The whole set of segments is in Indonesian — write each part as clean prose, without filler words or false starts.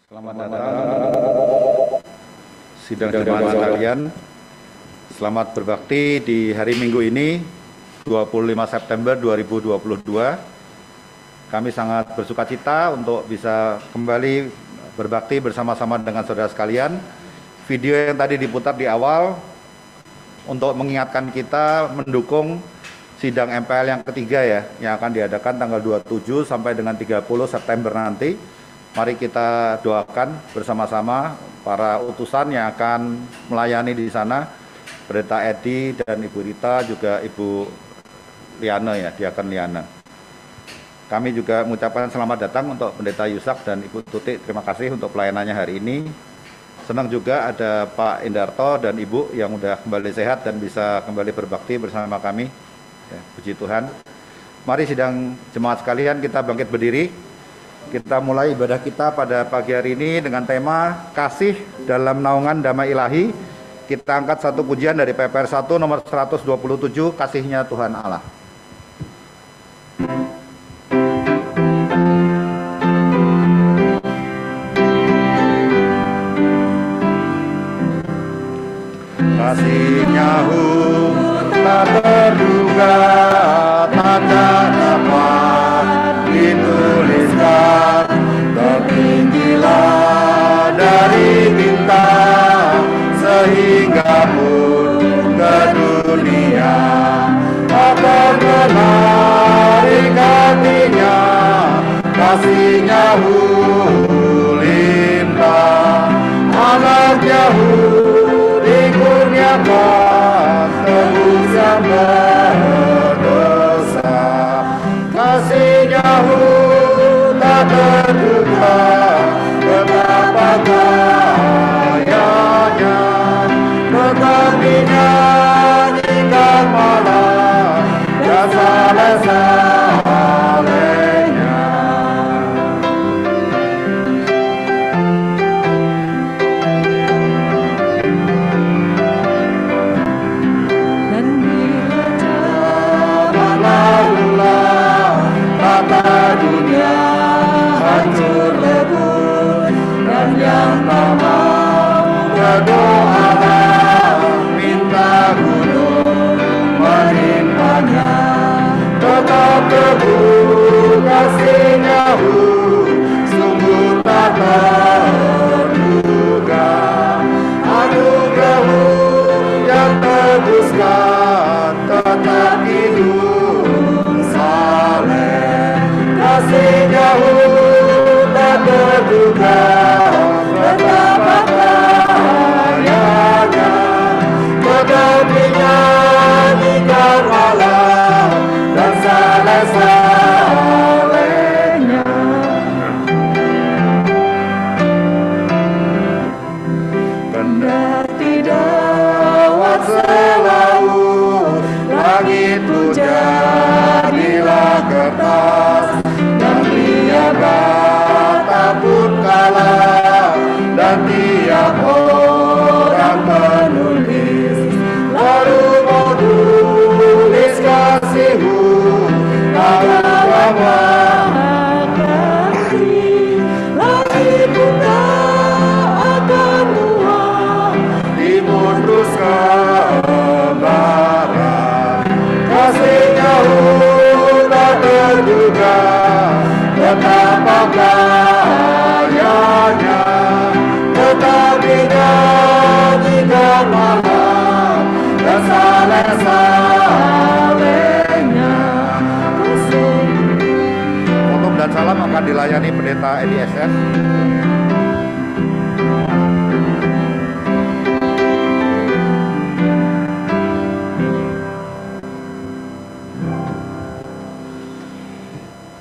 Selamat datang sidang jemaat sekalian. Selamat berbakti di hari Minggu ini, 25 September 2022. Kami sangat bersukacita untuk bisa kembali berbakti bersama-sama dengan saudara sekalian. Video yang tadi diputar di awal untuk mengingatkan kita mendukung sidang MPL yang ketiga ya, yang akan diadakan tanggal 27 sampai dengan 30 September nanti. Mari kita doakan bersama-sama para utusan yang akan melayani di sana, Pendeta Edi dan Ibu Rita, juga Ibu Liana ya, Diaken Liana. Kami juga mengucapkan selamat datang untuk Pendeta Yusak dan Ibu Tutik. Terima kasih untuk pelayanannya hari ini. Senang juga ada Pak Indarto dan Ibu yang sudah kembali sehat dan bisa kembali berbakti bersama kami. Ya, puji Tuhan. Mari sidang jemaat sekalian kita bangkit berdiri. Kita mulai ibadah kita pada pagi hari ini dengan tema Kasih dalam Naungan Damai Ilahi. Kita angkat satu pujian dari PPR 1 nomor 127, Kasihnya Tuhan Allah. Kasihnya tak terduga, tak dapat dituliskan, tertinggilah dari bintang, sehingga pun ke dunia akan menarik hatinya. Kasihnya limpah, anaknya dikurniakan, tebus yang berdosa. Kasihnya tak terduga, betapa kayanya, tetapi nyanyikan malam dan saleh-salehnya. Dan bila zaman lalulah tata dunia hancur lebur, dan yang tak mau berdoa minta gunung menimpanya, tetap teguh kasihnya sungguh tak terduga. Anugerah yang tebuskan tetap hidup saleh. Kasihnya tak terduga, betapa kayanya, tetapi nyanyikan malam dan saleh-salehnya. Kendati dawat selaut, langit pun jadilah kertas, dan tiada takut kalah, dan tiap orang penulis lalu mau tulis kasihmu dalam kasih. Langit pun tak akan muak, timur terus ke barat. Kasihnya tak terduga, betapa kayanya, tetapi nyanyikan malam dan saleh-salehnya. Khotbah dan salam akan dilayani Pendeta Edi SS.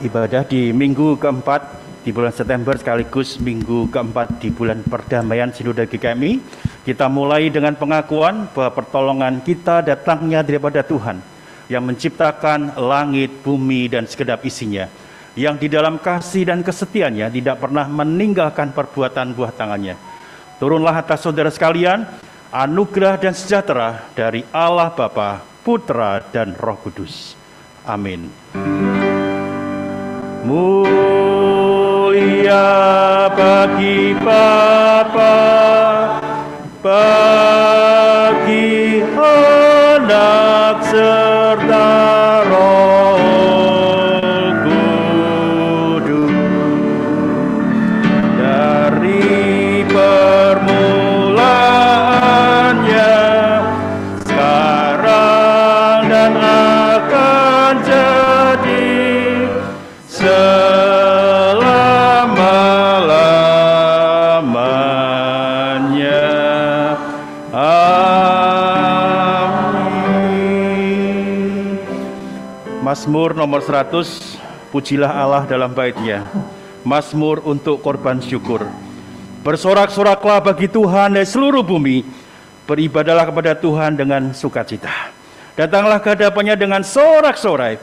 Ibadah di minggu keempat di bulan September sekaligus minggu keempat di bulan perdamaian Sinode GKMI. Kita mulai dengan pengakuan bahwa pertolongan kita datangnya daripada Tuhan yang menciptakan langit, bumi, dan segenap isinya, yang di dalam kasih dan kesetiaannya tidak pernah meninggalkan perbuatan buah tangannya. Turunlah atas saudara sekalian anugerah dan sejahtera dari Allah Bapa, Putra, dan Roh Kudus. Amin. Mulia bagi Bapa, bagi Anak serta Roh Kudus, dari permulaannya, sekarang dan akan jadi selama-lamanya. Amin. Mazmur nomor 100, pujilah Allah dalam bait-Nya. Mazmur untuk korban syukur. Bersorak-soraklah bagi Tuhan dari seluruh bumi. Beribadahlah kepada Tuhan dengan sukacita. Datanglah ke hadapannya dengan sorak-sorai.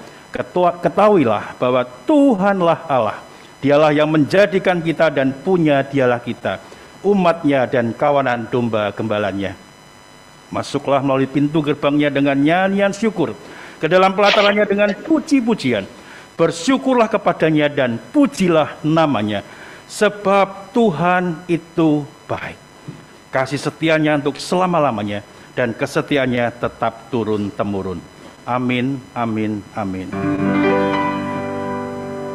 Ketahuilah bahwa Tuhanlah Allah. Dialah yang menjadikan kita dan punya dialah kita, umatnya dan kawanan domba gembalanya. Masuklah melalui pintu gerbangnya dengan nyanyian syukur, ke dalam pelatarannya dengan puji-pujian. Bersyukurlah kepadanya dan pujilah namanya, sebab Tuhan itu baik. Kasih setianya untuk selama-lamanya, dan kesetiaannya tetap turun-temurun. Amin, amin, amin.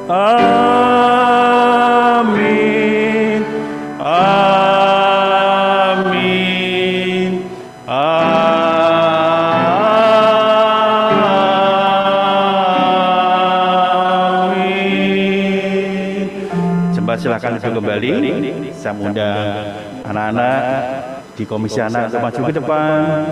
Amin, amin, amin. Jemaat silakan duduk kembali. Saya mengundang anak-anak di komisi anak untuk maju ke depan.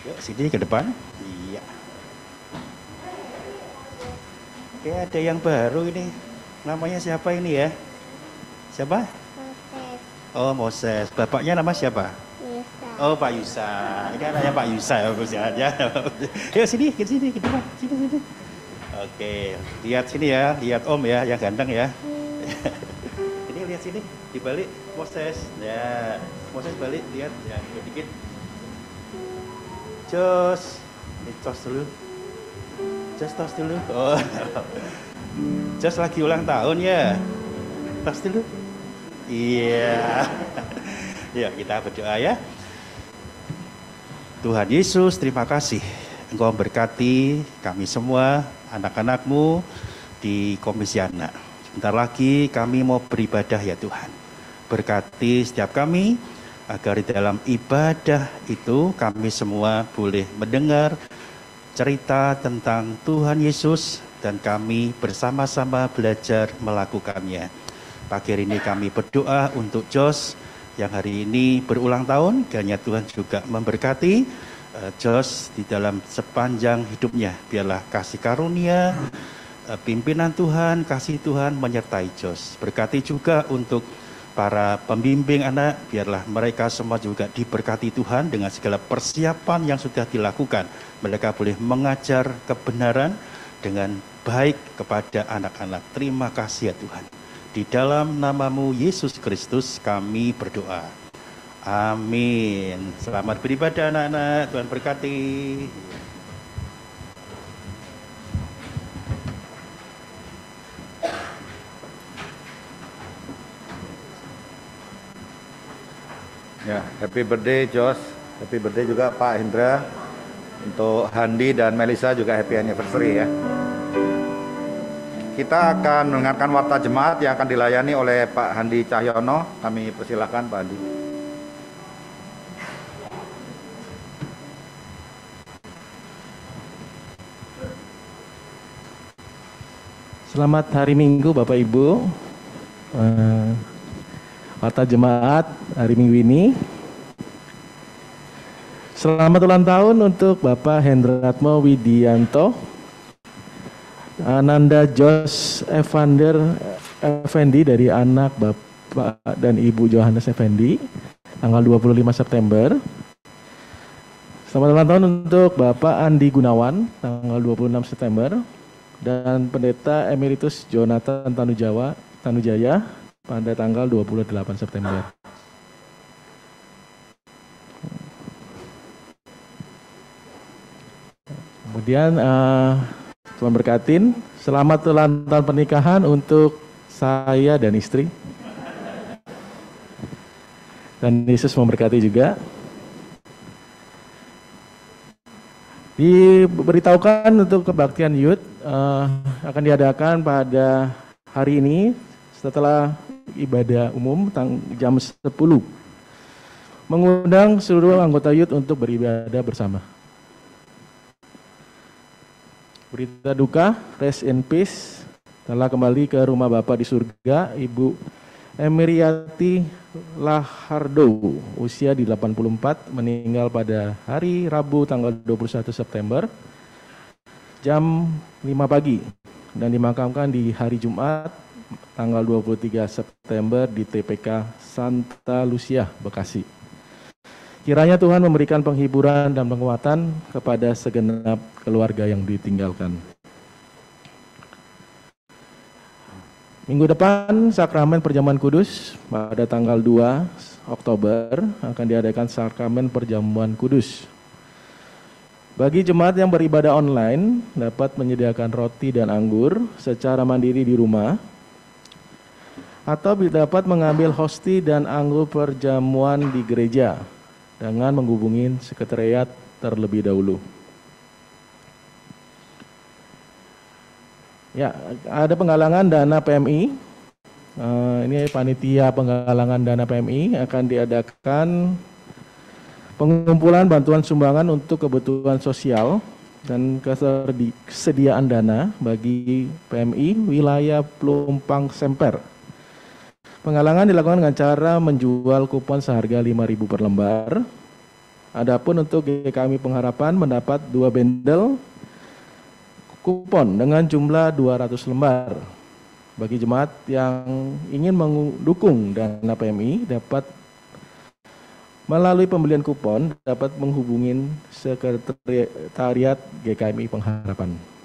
Yuk, sini ke depan. Iya. Oke, ada yang baru ini. Namanya siapa ini ya? Siapa? Moses. Oh, Moses. Bapaknya nama siapa? Yusa. Oh, Pak Yusa. Ini anaknya Pak Yusa ya, bagus ya. Yuk sini, ke sini, ke depan. Sini. Oke, lihat sini ya. Lihat Om ya, yang ganteng ya. Ini lihat sini, dibalik Moses. Ya, Moses balik, lihat ya, dikit. Jos, ini tos dulu. Jos tos dulu. Oh, Jos lagi ulang tahun ya. Tos dulu. Iya. Ya, kita berdoa ya. Tuhan Yesus, terima kasih. Engkau berkati kami semua, anak-anak-Mu di Komisi Anak. Sebentar lagi kami mau beribadah ya Tuhan. Berkati setiap kami, agar di dalam ibadah itu kami semua boleh mendengar cerita tentang Tuhan Yesus dan kami bersama-sama belajar melakukannya. Pagi hari ini kami berdoa untuk Jos yang hari ini berulang tahun, kiranya Tuhan juga memberkati Jos di dalam sepanjang hidupnya. Biarlah kasih karunia, pimpinan Tuhan, kasih Tuhan menyertai Jos. Berkati juga untuk para pembimbing anak, biarlah mereka semua juga diberkati Tuhan dengan segala persiapan yang sudah dilakukan. Mereka boleh mengajar kebenaran dengan baik kepada anak-anak. Terima kasih ya Tuhan. Di dalam nama-Mu Yesus Kristus kami berdoa. Amin. Selamat beribadah anak-anak, Tuhan berkati. Ya, happy birthday Jos, happy birthday juga Pak Hendra. Untuk Handi dan Melisa juga happy anniversary ya. Kita akan mendengarkan warta jemaat yang akan dilayani oleh Pak Handi Cahyono. Kami persilakan Pak Handi. Selamat hari Minggu Bapak Ibu. Warta jemaat hari Minggu ini. Selamat ulang tahun untuk Bapak Hendratmo Widianto, Ananda Jos Evander Effendi dari anak Bapak dan Ibu Johannes Effendi, tanggal 25 September. Selamat ulang tahun untuk Bapak Andi Gunawan, tanggal 26 September. Dan Pendeta Emeritus Jonathan Tanujaya pada tanggal 28 September. Kemudian Tuhan berkatin, selamat ulang tahun pernikahan untuk saya dan istri. Dan Yesus memberkati juga. Diberitahukan untuk kebaktian youth akan diadakan pada hari ini setelah ibadah umum jam 10. Mengundang seluruh anggota youth untuk beribadah bersama. Berita duka, rest in peace, telah kembali ke rumah Bapa di surga, Ibu Emiriati Lahardo, usia di 84, meninggal pada hari Rabu tanggal 21 September, jam 5 pagi, dan dimakamkan di hari Jumat, tanggal 23 September di TPK Santa Lucia, Bekasi. Kiranya Tuhan memberikan penghiburan dan penguatan kepada segenap keluarga yang ditinggalkan. Minggu depan, Sakramen Perjamuan Kudus pada tanggal 2 Oktober akan diadakan Sakramen Perjamuan Kudus. Bagi jemaat yang beribadah online, dapat menyediakan roti dan anggur secara mandiri di rumah, atau dapat mengambil hosti dan anggur perjamuan di gereja dengan menghubungi sekretariat terlebih dahulu. Ya, ada penggalangan dana PMI. Ini panitia penggalangan dana PMI akan diadakan pengumpulan bantuan sumbangan untuk kebutuhan sosial dan kesediaan dana bagi PMI wilayah Pelumpang Semper. Penggalangan dilakukan dengan cara menjual kupon seharga 5.000 per lembar. Adapun untuk GKMI Pengharapan mendapat 2 bendel kupon dengan jumlah 200 lembar. Bagi jemaat yang ingin mendukung dana PMI dapat melalui pembelian kupon dapat menghubungi sekretariat GKMI Pengharapan.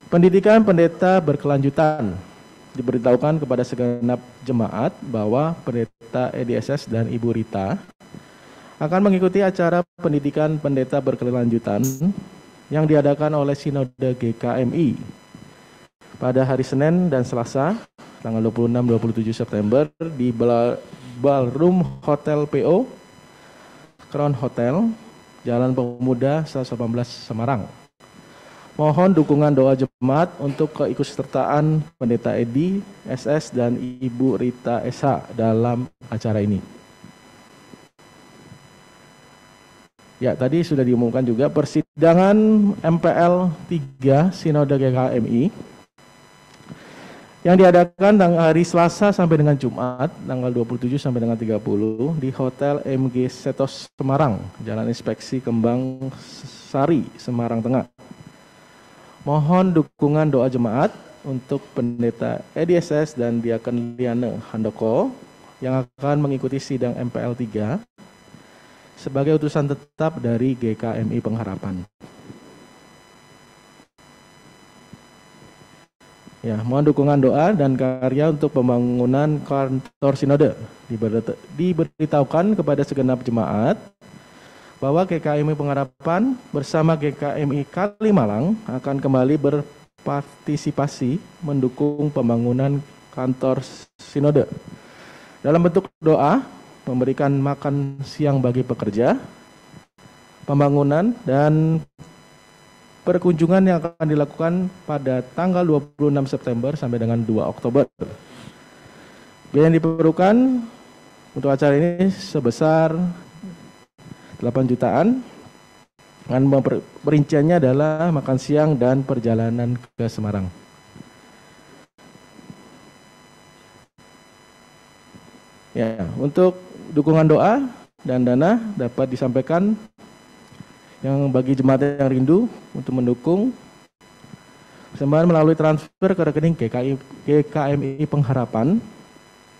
Pendidikan pendeta berkelanjutan. Diberitahukan kepada segenap jemaat bahwa pendeta EDSS dan Ibu Rita akan mengikuti acara pendidikan pendeta berkelanjutan yang diadakan oleh Sinode GKMI pada hari Senin dan Selasa tanggal 26-27 September di Ballroom Hotel PO Crown Hotel, Jalan Pemuda 118 Semarang. Mohon dukungan doa jemaat untuk keikutsertaan Pendeta Edi, SS, dan Ibu Rita SH dalam acara ini. Ya, tadi sudah diumumkan juga persidangan MPL 3 Sinode GKMI yang diadakan hari Selasa sampai dengan Jumat, tanggal 27 sampai dengan 30 di Hotel MG Setos Semarang, Jalan Inspeksi Kembang Sari, Semarang Tengah. Mohon dukungan doa jemaat untuk Pendeta EDSS dan Diaken Liane Handoko yang akan mengikuti sidang MPL 3 sebagai utusan tetap dari GKMI Pengharapan. Ya, mohon dukungan doa dan karya untuk pembangunan kantor sinode. Diberitahukan kepada segenap jemaat bahwa GKMI Pengharapan bersama GKMI Kalimalang akan kembali berpartisipasi mendukung pembangunan kantor sinode dalam bentuk doa, memberikan makan siang bagi pekerja, pembangunan, dan perkunjungan yang akan dilakukan pada tanggal 26 September sampai dengan 2 Oktober. Biaya yang diperlukan untuk acara ini sebesar 8 jutaan. Dan perinciannya adalah makan siang dan perjalanan ke Semarang. Ya, untuk dukungan doa dan dana dapat disampaikan yang bagi jemaat yang rindu untuk mendukung persembahan melalui transfer ke rekening GKMI Pengharapan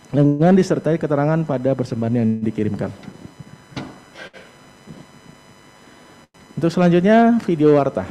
dengan disertai keterangan pada persembahan yang dikirimkan. Untuk selanjutnya video warta.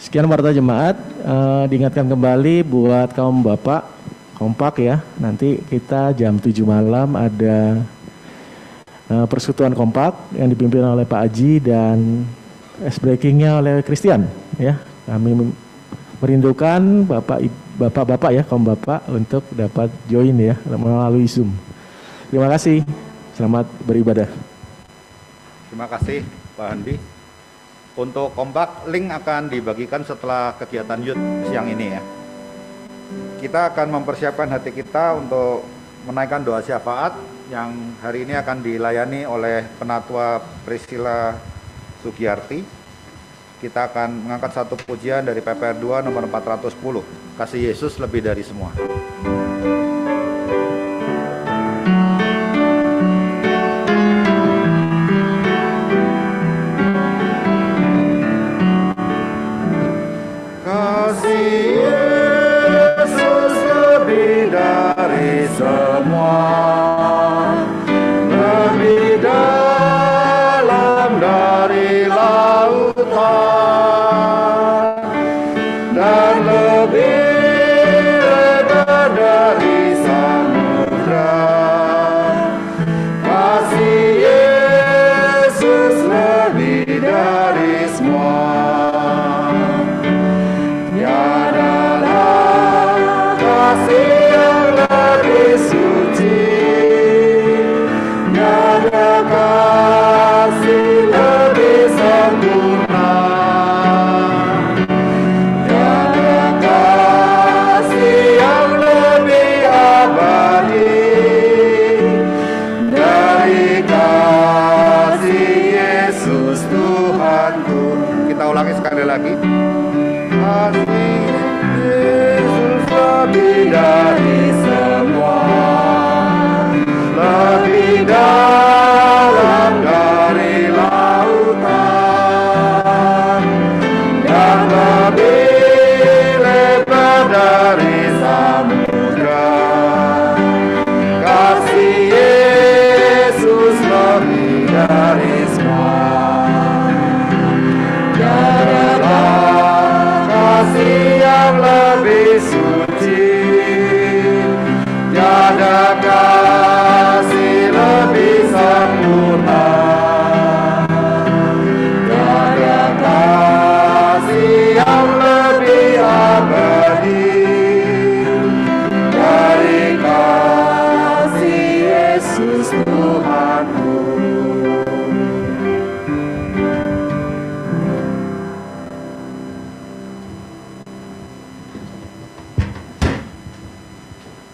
Sekian warta jemaat, diingatkan kembali buat kaum bapak, kompak ya, nanti kita jam 7 malam ada persekutuan kompak yang dipimpin oleh Pak Aji dan breakingnya oleh Christian ya. Kami merindukan bapak-bapak ya, kaum bapak untuk dapat join ya melalui Zoom. Terima kasih, selamat beribadah. Terima kasih Pak Handi. Untuk kompak, link akan dibagikan setelah kegiatan youth siang ini ya. Kita akan mempersiapkan hati kita untuk menaikkan doa syafaat yang hari ini akan dilayani oleh Penatua Priscilla Sugiyarti. Kita akan mengangkat satu pujian dari PPR 2 nomor 410. Kasih Yesus lebih dari semua. Semua lebih dalam dari lautan dan lebih lebar dari samudra. Kasih Yesus lebih dari semua. Tiadalah kasih kasih lebih sempurna, tiada kasih yang lebih abadi dari kasih Yesus Tuhanku. Kita ulangi sekali lagi. Kasih Yesus lebih dari semua, lebih dalam dari lautan dan lebih lebar dari samudra. Kasih Yesus lebih dari semua. Tiadalah kasih yang lebih suci, tiada kasih lebih sempurna, tiada kasih yang lebih abadi dari kasih Yesus Tuhanku.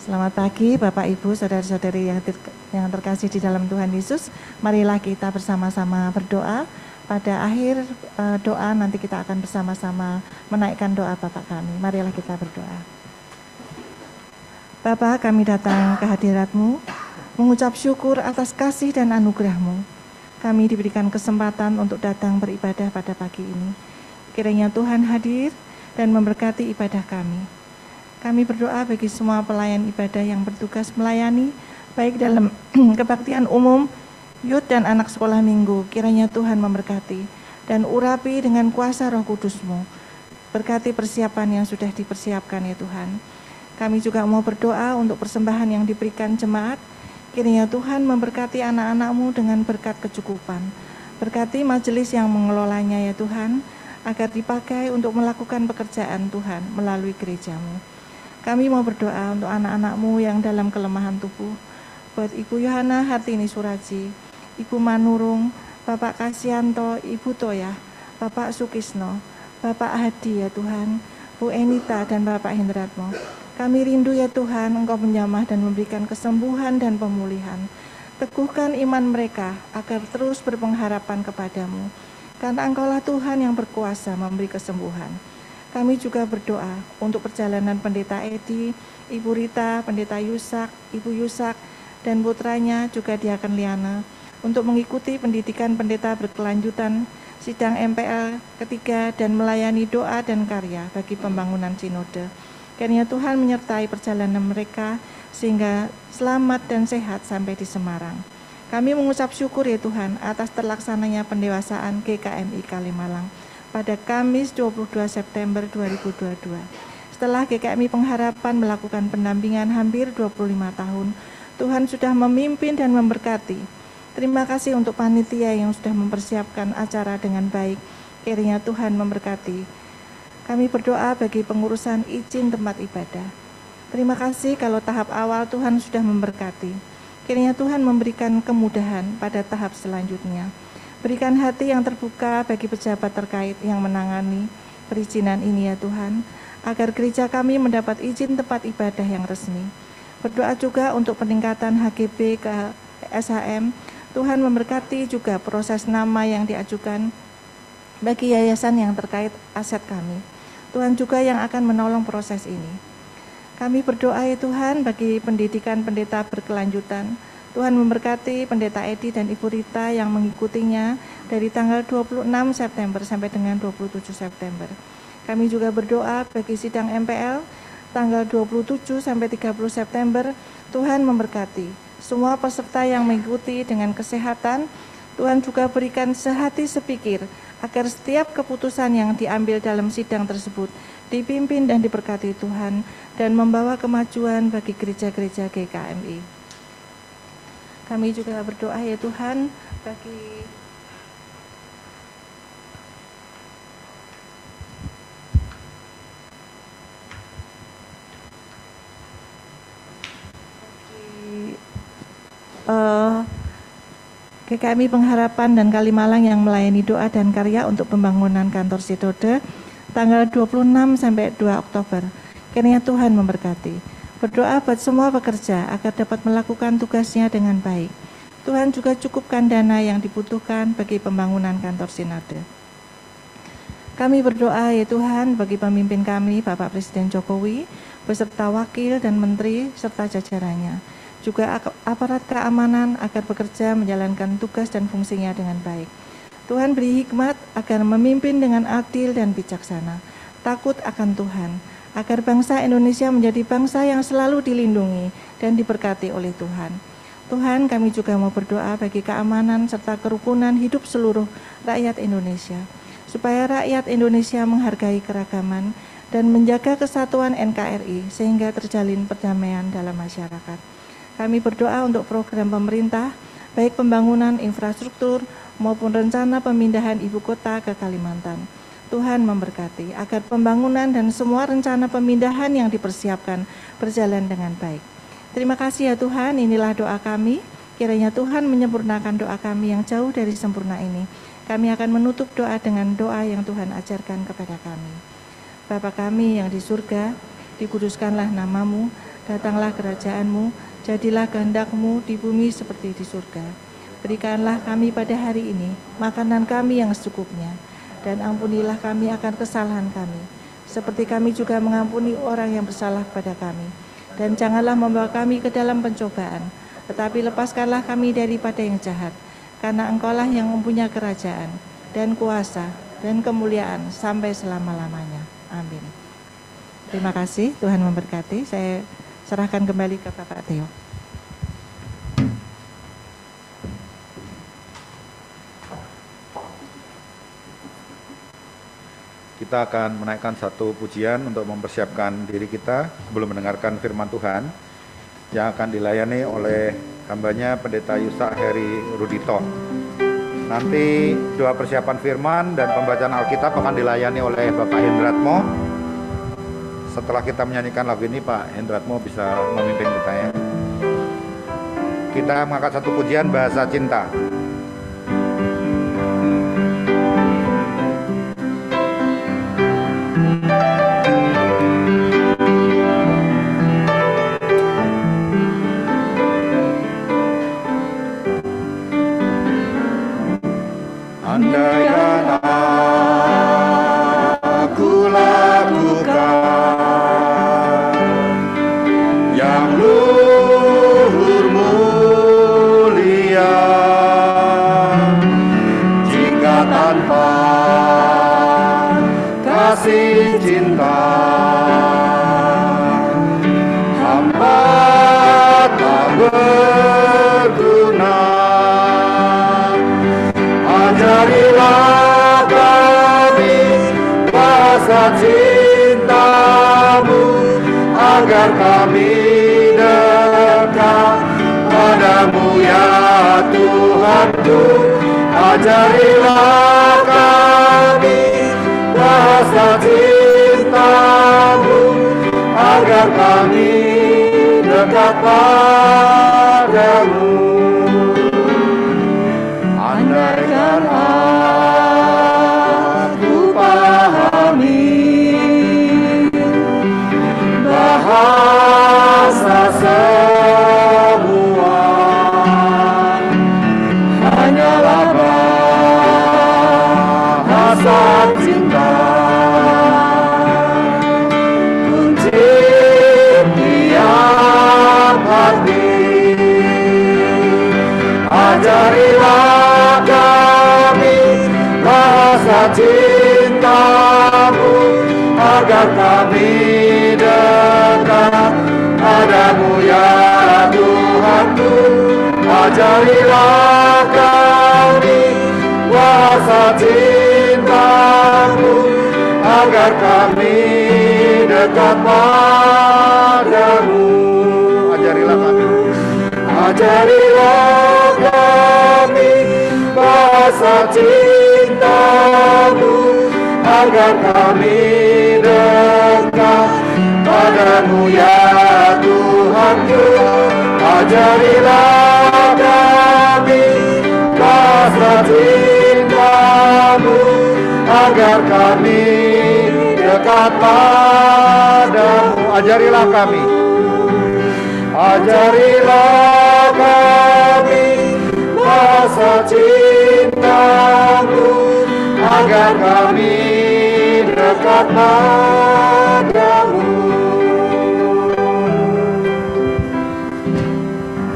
Selamat pagi Bapak Ibu, saudara-saudari yang terkasih di dalam Tuhan Yesus. Marilah kita bersama-sama berdoa. Pada akhir doa nanti kita akan bersama-sama menaikkan doa Bapak kami. Marilah kita berdoa. Bapa, kami datang ke hadirat-Mu, mengucap syukur atas kasih dan anugerah-Mu. Kami diberikan kesempatan untuk datang beribadah pada pagi ini. Kiranya Tuhan hadir dan memberkati ibadah kami. Kami berdoa bagi semua pelayan ibadah yang bertugas melayani, baik dalam kebaktian umum, youth dan anak sekolah minggu. Kiranya Tuhan memberkati dan urapi dengan kuasa Roh Kudus-Mu. Berkati persiapan yang sudah dipersiapkan ya Tuhan. Kami juga mau berdoa untuk persembahan yang diberikan jemaat. Kiranya Tuhan memberkati anak-anak-Mu dengan berkat kecukupan. Berkati majelis yang mengelolanya ya Tuhan, agar dipakai untuk melakukan pekerjaan Tuhan melalui gereja-Mu. Kami mau berdoa untuk anak-anak-Mu yang dalam kelemahan tubuh, buat Ibu Yohana Hartini Suraji, Ibu Manurung, Bapak Kasianto, Ibu Toya, Bapak Sukisno, Bapak Hadi ya Tuhan, Bu Enita dan Bapak Hendratmo. Kami rindu ya Tuhan, Engkau menjamah dan memberikan kesembuhan dan pemulihan. Teguhkan iman mereka agar terus berpengharapan kepadamu, karena Engkaulah Tuhan yang berkuasa memberi kesembuhan. Kami juga berdoa untuk perjalanan Pendeta Edi, Ibu Rita, Pendeta Yusak, Ibu Yusak, dan putranya juga Diaken Liana, untuk mengikuti pendidikan pendeta berkelanjutan, sidang MPL ketiga, dan melayani doa dan karya bagi pembangunan sinode. Kiranya Tuhan menyertai perjalanan mereka, sehingga selamat dan sehat sampai di Semarang. Kami mengucap syukur ya Tuhan atas terlaksananya pendewasaan GKMI Kalimalang. pada Kamis 22 September 2022. Setelah GKMI Pengharapan melakukan pendampingan hampir 25 tahun, Tuhan sudah memimpin dan memberkati. Terima kasih untuk panitia yang sudah mempersiapkan acara dengan baik. Kiranya Tuhan memberkati. Kami berdoa bagi pengurusan izin tempat ibadah. Terima kasih kalau tahap awal Tuhan sudah memberkati. Kiranya Tuhan memberikan kemudahan pada tahap selanjutnya. Berikan hati yang terbuka bagi pejabat terkait yang menangani perizinan ini ya Tuhan, agar gereja kami mendapat izin tempat ibadah yang resmi. Berdoa juga untuk peningkatan HGB ke SHM. Tuhan memberkati juga proses nama yang diajukan bagi yayasan yang terkait aset kami. Tuhan juga yang akan menolong proses ini. Kami berdoa ya Tuhan bagi pendidikan pendeta berkelanjutan. Tuhan memberkati Pendeta Edi dan Ibu Rita yang mengikutinya dari tanggal 26 September sampai dengan 27 September. Kami juga berdoa bagi sidang MPL tanggal 27 sampai 30 September. Tuhan memberkati semua peserta yang mengikuti dengan kesehatan. Tuhan juga berikan sehati sepikir agar setiap keputusan yang diambil dalam sidang tersebut dipimpin dan diberkati Tuhan dan membawa kemajuan bagi gereja-gereja GKMI. Kami juga berdoa ya Tuhan bagi GKMI Pengharapan dan Kalimalang yang melayani doa dan karya untuk pembangunan kantor Sinode tanggal 26 sampai 2 Oktober. Kiranya Tuhan memberkati. Berdoa buat semua pekerja agar dapat melakukan tugasnya dengan baik. Tuhan juga cukupkan dana yang dibutuhkan bagi pembangunan kantor Sinode. Kami berdoa ya Tuhan bagi pemimpin kami, Bapak Presiden Jokowi, beserta wakil dan menteri serta jajarannya. Juga aparat keamanan agar bekerja menjalankan tugas dan fungsinya dengan baik. Tuhan beri hikmat agar memimpin dengan adil dan bijaksana, takut akan Tuhan, agar bangsa Indonesia menjadi bangsa yang selalu dilindungi dan diberkati oleh Tuhan. Tuhan, kami juga mau berdoa bagi keamanan serta kerukunan hidup seluruh rakyat Indonesia, supaya rakyat Indonesia menghargai keragaman dan menjaga kesatuan NKRI sehingga terjalin perdamaian dalam masyarakat. Kami berdoa untuk program pemerintah, baik pembangunan infrastruktur maupun rencana pemindahan ibu kota ke Kalimantan. Tuhan memberkati agar pembangunan dan semua rencana pemindahan yang dipersiapkan berjalan dengan baik. Terima kasih ya Tuhan, inilah doa kami. Kiranya Tuhan menyempurnakan doa kami yang jauh dari sempurna ini. Kami akan menutup doa dengan doa yang Tuhan ajarkan kepada kami. Bapa kami yang di surga, dikuduskanlah namamu, datanglah kerajaan-Mu, jadilah kehendak-Mu di bumi seperti di surga. Berikanlah kami pada hari ini makanan kami yang secukupnya, dan ampunilah kami akan kesalahan kami, seperti kami juga mengampuni orang yang bersalah kepada kami. Dan janganlah membawa kami ke dalam pencobaan, tetapi lepaskanlah kami daripada yang jahat, karena Engkaulah yang mempunyai kerajaan, dan kuasa, dan kemuliaan sampai selama-lamanya. Amin. Terima kasih, Tuhan memberkati. Saya serahkan kembali ke Bapak Theo. Kita akan menaikkan satu pujian untuk mempersiapkan diri kita sebelum mendengarkan firman Tuhan yang akan dilayani oleh hambanya Pendeta Yusak Heri Rudito. Nanti doa persiapan firman dan pembacaan Alkitab akan dilayani oleh Bapak Hendratmo. Setelah kita menyanyikan lagu ini, Pak Hendratmo bisa memimpin kita ya. Kita mengangkat satu pujian bahasa cinta. Andaikan aku lakukan yang luhur mulia cinta-Mu, agar kami dekat padamu ya Tuhanku. Ajarilah kami bahasa cinta-Mu, agar kami dekat padamu. Andaikan aku pahami bahasa semua, hanyalah bahasa cinta, kunci tiap hati. Ajarilah kami bahasa cinta-Mu, agar kami dekat padamu ya Tuhanku. Ajarilah kami bahasa cinta-Mu, agar kami dekat padamu. Ajarilah kami. Ajarilah kami bahasa cinta-Mu, agar kami dekat padamu ya Tuhanku. Ajarilah kami bahasa cinta-Mu, agar kami dekat padamu. Ajarilah kami. Ajarilah kami bahasa cinta-Mu, agar kami dekat padamu.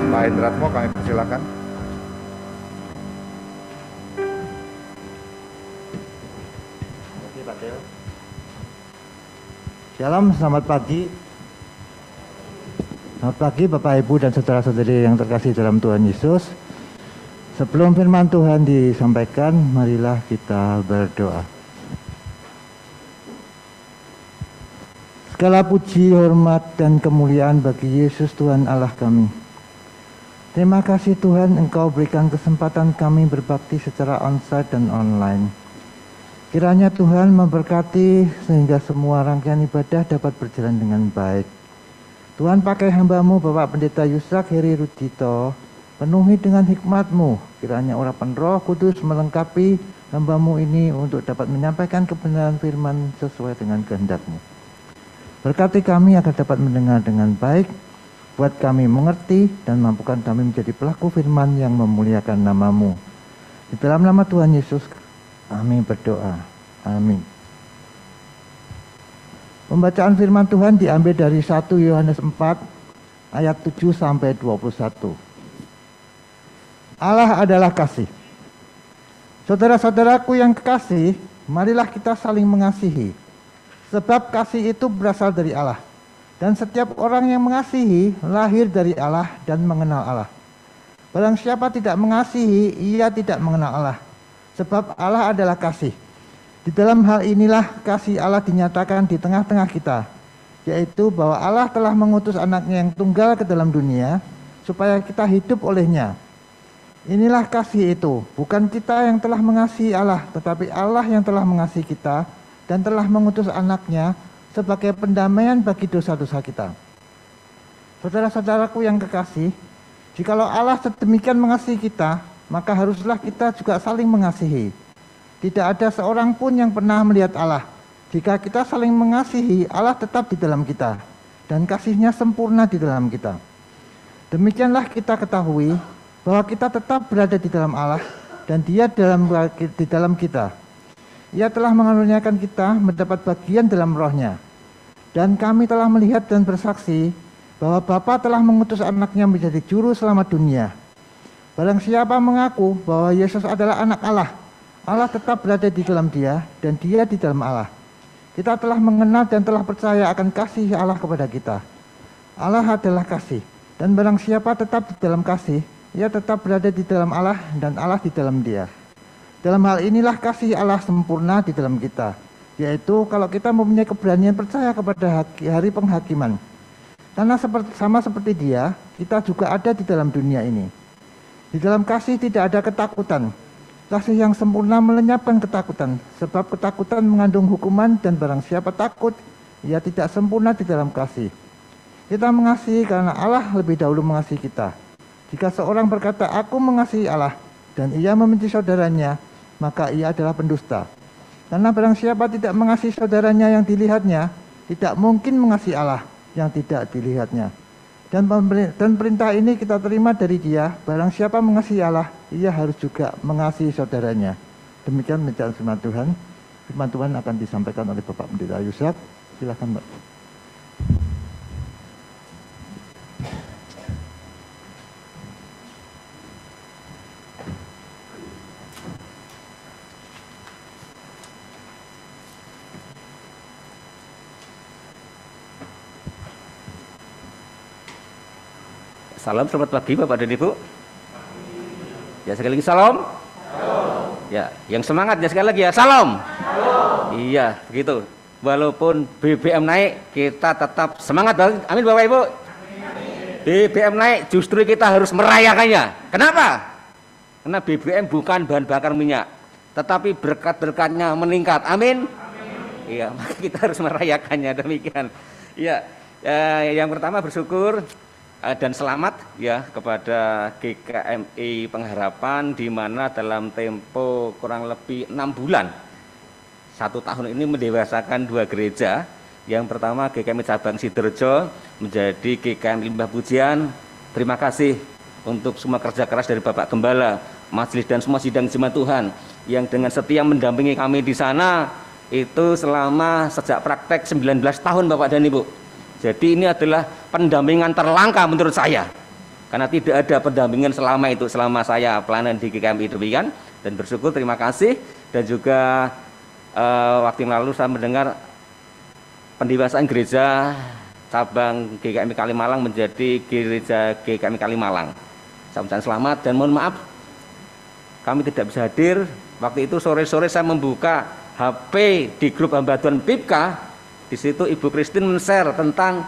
Pak Indratmo, kami persilakan. Shalom, selamat pagi. Selamat pagi Bapak Ibu dan saudara-saudari yang terkasih dalam Tuhan Yesus. Sebelum firman Tuhan disampaikan, marilah kita berdoa. Segala puji, hormat, dan kemuliaan bagi Yesus Tuhan Allah kami. Terima kasih Tuhan, Engkau berikan kesempatan kami berbakti secara onsite dan online. Kiranya Tuhan memberkati sehingga semua rangkaian ibadah dapat berjalan dengan baik. Tuhan pakai hamba-Mu Bapak Pendeta Yusak Heri Rudito, penuhi dengan hikmat-Mu. Kiranya urapan Roh Kudus melengkapi hamba-Mu ini untuk dapat menyampaikan kebenaran firman sesuai dengan kehendak-Mu. Berkati kami agar dapat mendengar dengan baik, buat kami mengerti dan mampukan kami menjadi pelaku firman yang memuliakan nama-Mu. Di dalam nama Tuhan Yesus kami berdoa. Amin. Pembacaan firman Tuhan diambil dari 1 Yohanes 4 ayat 7 sampai 21. Allah adalah kasih. Saudara-saudaraku yang kekasih, marilah kita saling mengasihi. Sebab kasih itu berasal dari Allah. Dan setiap orang yang mengasihi lahir dari Allah dan mengenal Allah. Barang siapa tidak mengasihi, ia tidak mengenal Allah. Sebab Allah adalah kasih. Di dalam hal inilah kasih Allah dinyatakan di tengah-tengah kita, yaitu bahwa Allah telah mengutus anaknya yang tunggal ke dalam dunia, supaya kita hidup olehnya. Inilah kasih itu, bukan kita yang telah mengasihi Allah, tetapi Allah yang telah mengasihi kita, dan telah mengutus anaknya sebagai pendamaian bagi dosa-dosa kita. Saudara-saudaraku yang kekasih, jikalau Allah sedemikian mengasihi kita, maka haruslah kita juga saling mengasihi. Tidak ada seorang pun yang pernah melihat Allah. Jika kita saling mengasihi, Allah tetap di dalam kita, dan kasih-Nya sempurna di dalam kita. Demikianlah kita ketahui bahwa kita tetap berada di dalam Allah, dan Dia di dalam kita. Ia telah mengaruniakan kita mendapat bagian dalam Roh-Nya. Dan kami telah melihat dan bersaksi bahwa Bapa telah mengutus anaknya menjadi juru selamat dunia. Barang siapa mengaku bahwa Yesus adalah anak Allah, Allah tetap berada di dalam Dia dan Dia di dalam Allah. Kita telah mengenal dan telah percaya akan kasih Allah kepada kita. Allah adalah kasih, dan barang siapa tetap di dalam kasih, ia tetap berada di dalam Allah dan Allah di dalam Dia. Dalam hal inilah kasih Allah sempurna di dalam kita, yaitu kalau kita mempunyai keberanian percaya kepada hari penghakiman. Karena sama seperti Dia, kita juga ada di dalam dunia ini. Di dalam kasih tidak ada ketakutan. Kasih yang sempurna melenyapkan ketakutan, sebab ketakutan mengandung hukuman dan barang siapa takut, ia tidak sempurna di dalam kasih. Kita mengasihi karena Allah lebih dahulu mengasihi kita. Jika seorang berkata, aku mengasihi Allah, dan ia membenci saudaranya, maka ia adalah pendusta. Karena barang siapa tidak mengasihi saudaranya yang dilihatnya, tidak mungkin mengasihi Allah yang tidak dilihatnya. Dan perintah ini kita terima dari Dia, barang siapa mengasihi Allah, ia harus juga mengasihi saudaranya. Demikian pembacaan firman Tuhan. Firman Tuhan akan disampaikan oleh Bapak Pendeta Yusuf. Silakan, Pak. Salam, selamat pagi Bapak dan Ibu. Ya, sekali lagi salam. Ya, yang semangat ya sekali lagi ya, salam. Iya, begitu. Walaupun BBM naik, kita tetap semangat. Amin Bapak Ibu. BBM naik, justru kita harus merayakannya. Kenapa? Karena BBM bukan bahan bakar minyak, tetapi berkat-berkatnya meningkat. Amin. Iya, maka kita harus merayakannya, demikian. Iya, yang pertama bersyukur dan selamat ya kepada GKMI Pengharapan, di mana dalam tempo kurang lebih 6 bulan 1 tahun ini mendewasakan 2 gereja. Yang pertama GKMI Cabang Sidoarjo menjadi GKMI Limbah Pujian. Terima kasih untuk semua kerja keras dari Bapak Gembala, majelis dan semua sidang jemaat Tuhan yang dengan setia mendampingi kami di sana itu selama sejak praktek 19 tahun Bapak dan Ibu. Jadi ini adalah pendampingan terlangkah menurut saya, karena tidak ada pendampingan selama itu, selama saya pelayanan di GKMI demikian. Dan bersyukur, terima kasih. Dan juga waktu yang lalu saya mendengar pendewasaan gereja cabang GKMI Kalimalang menjadi gereja GKMI Kalimalang. Saya ucapkan selamat dan mohon maaf kami tidak bisa hadir. Waktu itu sore-sore saya membuka HP di grup hamba Tuhan PIPKA. Di situ Ibu Christine men-share tentang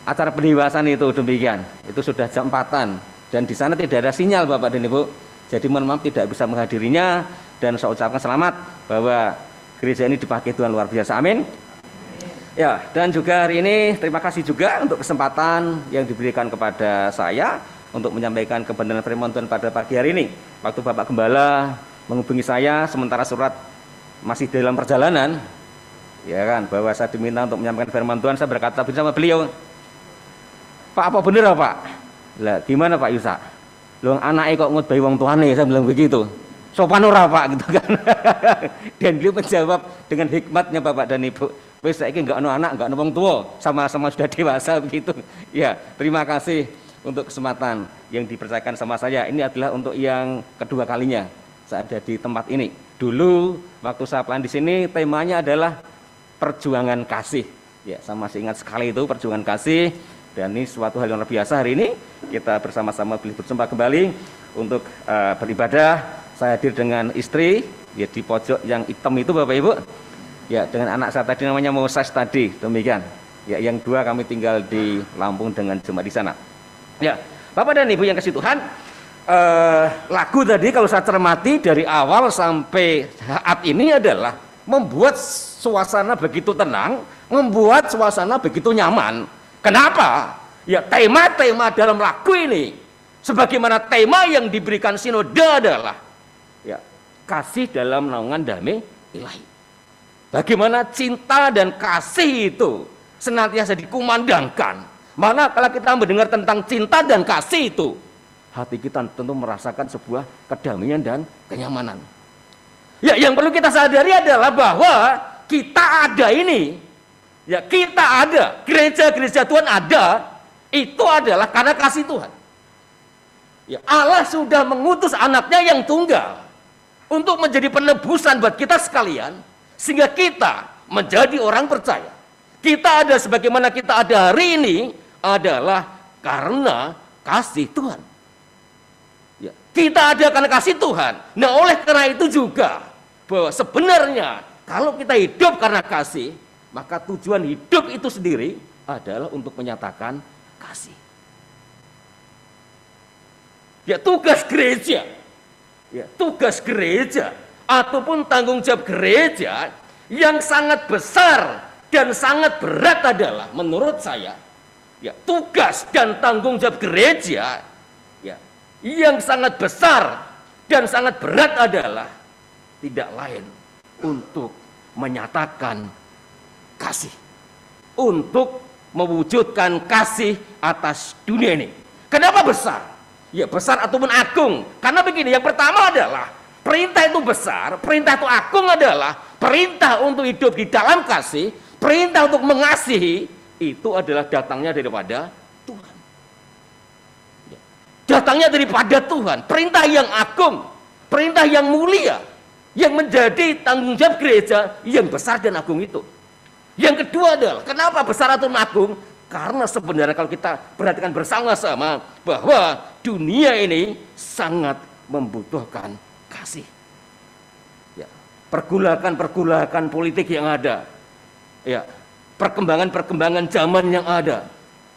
acara pendewasaan itu demikian. Itu sudah jam 4-an dan di sana tidak ada sinyal Bapak dan Ibu. Jadi mohon maaf tidak bisa menghadirinya, dan saya ucapkan selamat bahwa gereja ini dipakai Tuhan luar biasa. Amin. Ya, dan juga hari ini terima kasih juga untuk kesempatan yang diberikan kepada saya untuk menyampaikan kebenaran firman Tuhan pada pagi hari ini. Waktu Bapak Gembala menghubungi saya sementara surat masih dalam perjalanan, ya kan, bahwa saya diminta untuk menyampaikan firman Tuhan, saya berkata bersama beliau, Pak, apa bener Pak? Lah gimana Pak Yusa? Loh anaknya kok ngutbahi wong tuane, saya bilang begitu. Sopan ora Pak, gitu kan. Dan beliau menjawab dengan hikmatnya Bapak dan Ibu, wis saiki enggak ono anak, enggak ono wong tua, sama-sama sudah dewasa begitu. Ya, terima kasih untuk kesempatan yang dipercayakan sama saya. Ini adalah untuk yang kedua kalinya saya ada di tempat ini. Dulu waktu saya pelayan di sini temanya adalah perjuangan kasih. Ya, saya masih ingat sekali itu perjuangan kasih. Dan ini suatu hal yang luar biasa. Hari ini kita bersama-sama berjumpa kembali untuk beribadah. Saya hadir dengan istri, ya di pojok yang hitam itu Bapak Ibu. Ya, dengan anak saya tadi namanya Moses tadi, demikian. Ya, yang dua kami tinggal di Lampung dengan jemaat di sana. Ya, Bapak dan Ibu yang kasih Tuhan, lagu tadi kalau saya cermati dari awal sampai saat ini adalah membuat suasana begitu tenang, membuat suasana begitu nyaman. Kenapa? Ya, tema-tema dalam lagu ini sebagaimana tema yang diberikan sinode adalah ya, kasih dalam naungan damai ilahi. Bagaimana cinta dan kasih itu senantiasa dikumandangkan. Mana kalau kita mendengar tentang cinta dan kasih itu, hati kita tentu merasakan sebuah kedamaian dan kenyamanan. Ya, yang perlu kita sadari adalah bahwa kita ada ini, ya kita ada, gereja-gereja Tuhan ada, itu adalah karena kasih Tuhan. Ya, Allah sudah mengutus anaknya yang tunggal untuk menjadi penebusan buat kita sekalian, sehingga kita menjadi orang percaya. Kita ada sebagaimana kita ada hari ini adalah karena kasih Tuhan. Kita ada karena kasih Tuhan. Nah, oleh karena itu juga bahwa sebenarnya Kalau kita hidup karena kasih, maka tujuan hidup itu sendiri adalah untuk menyatakan kasih. Ya, tugas gereja, ataupun tanggung jawab gereja yang sangat besar dan sangat berat adalah, menurut saya, ya, tugas dan tanggung jawab gereja, ya, yang sangat besar dan sangat berat adalah tidak lain untuk menyatakan kasih, untuk mewujudkan kasih atas dunia ini. Kenapa besar? Ya, besar ataupun agung. Karena begini, yang pertama adalah perintah itu besar, perintah itu agung adalah perintah untuk hidup di dalam kasih, perintah untuk mengasihi, itu adalah datangnya daripada Tuhan. Ya, datangnya daripada Tuhan, perintah yang agung, perintah yang mulia, yang menjadi tanggung jawab gereja yang besar dan agung itu. Yang kedua adalah, kenapa besar atau agung? Karena sebenarnya kalau kita perhatikan bersama-sama bahwa dunia ini sangat membutuhkan kasih. Ya, pergulakan politik yang ada, ya, perkembangan zaman yang ada.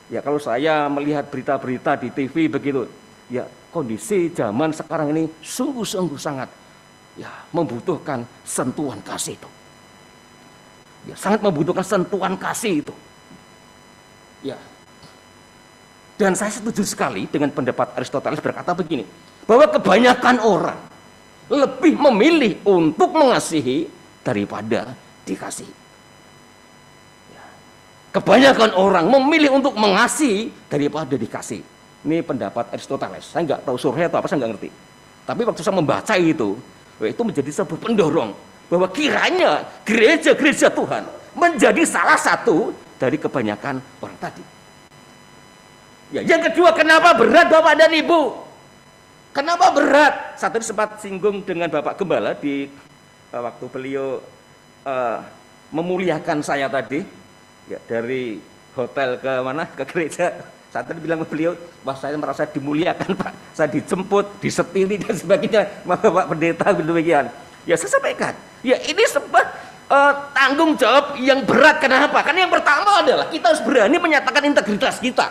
Ya, kalau saya melihat berita-berita di TV begitu, ya, kondisi zaman sekarang ini sungguh-sungguh sangat, ya, membutuhkan sentuhan kasih itu. Ya, sangat membutuhkan sentuhan kasih itu. Ya. Dan saya setuju sekali dengan pendapat Aristoteles berkata begini, bahwa kebanyakan orang lebih memilih untuk mengasihi daripada dikasihi. Ya. Kebanyakan orang memilih untuk mengasihi daripada dikasihi. Ini pendapat Aristoteles. Saya nggak tahu survei atau apa, saya nggak ngerti. Tapi waktu saya membaca itu menjadi sebuah pendorong bahwa kiranya gereja-gereja Tuhan menjadi salah satu dari kebanyakan orang tadi. Ya, yang kedua, kenapa berat Bapak dan Ibu? Kenapa berat? Saya tadi sempat singgung dengan Bapak Gembala di waktu beliau memuliakan saya tadi, ya, dari hotel ke mana, ke gereja. Saya tadi bilang ke beliau, wah, saya merasa dimuliakan, Pak. Saya dijemput, disetiri dan sebagainya, Bapak Pendeta demikian. Ya, saya sampaikan, ya, ini sebuah tanggung jawab yang berat. Kenapa? Karena yang pertama adalah kita harus berani menyatakan integritas kita.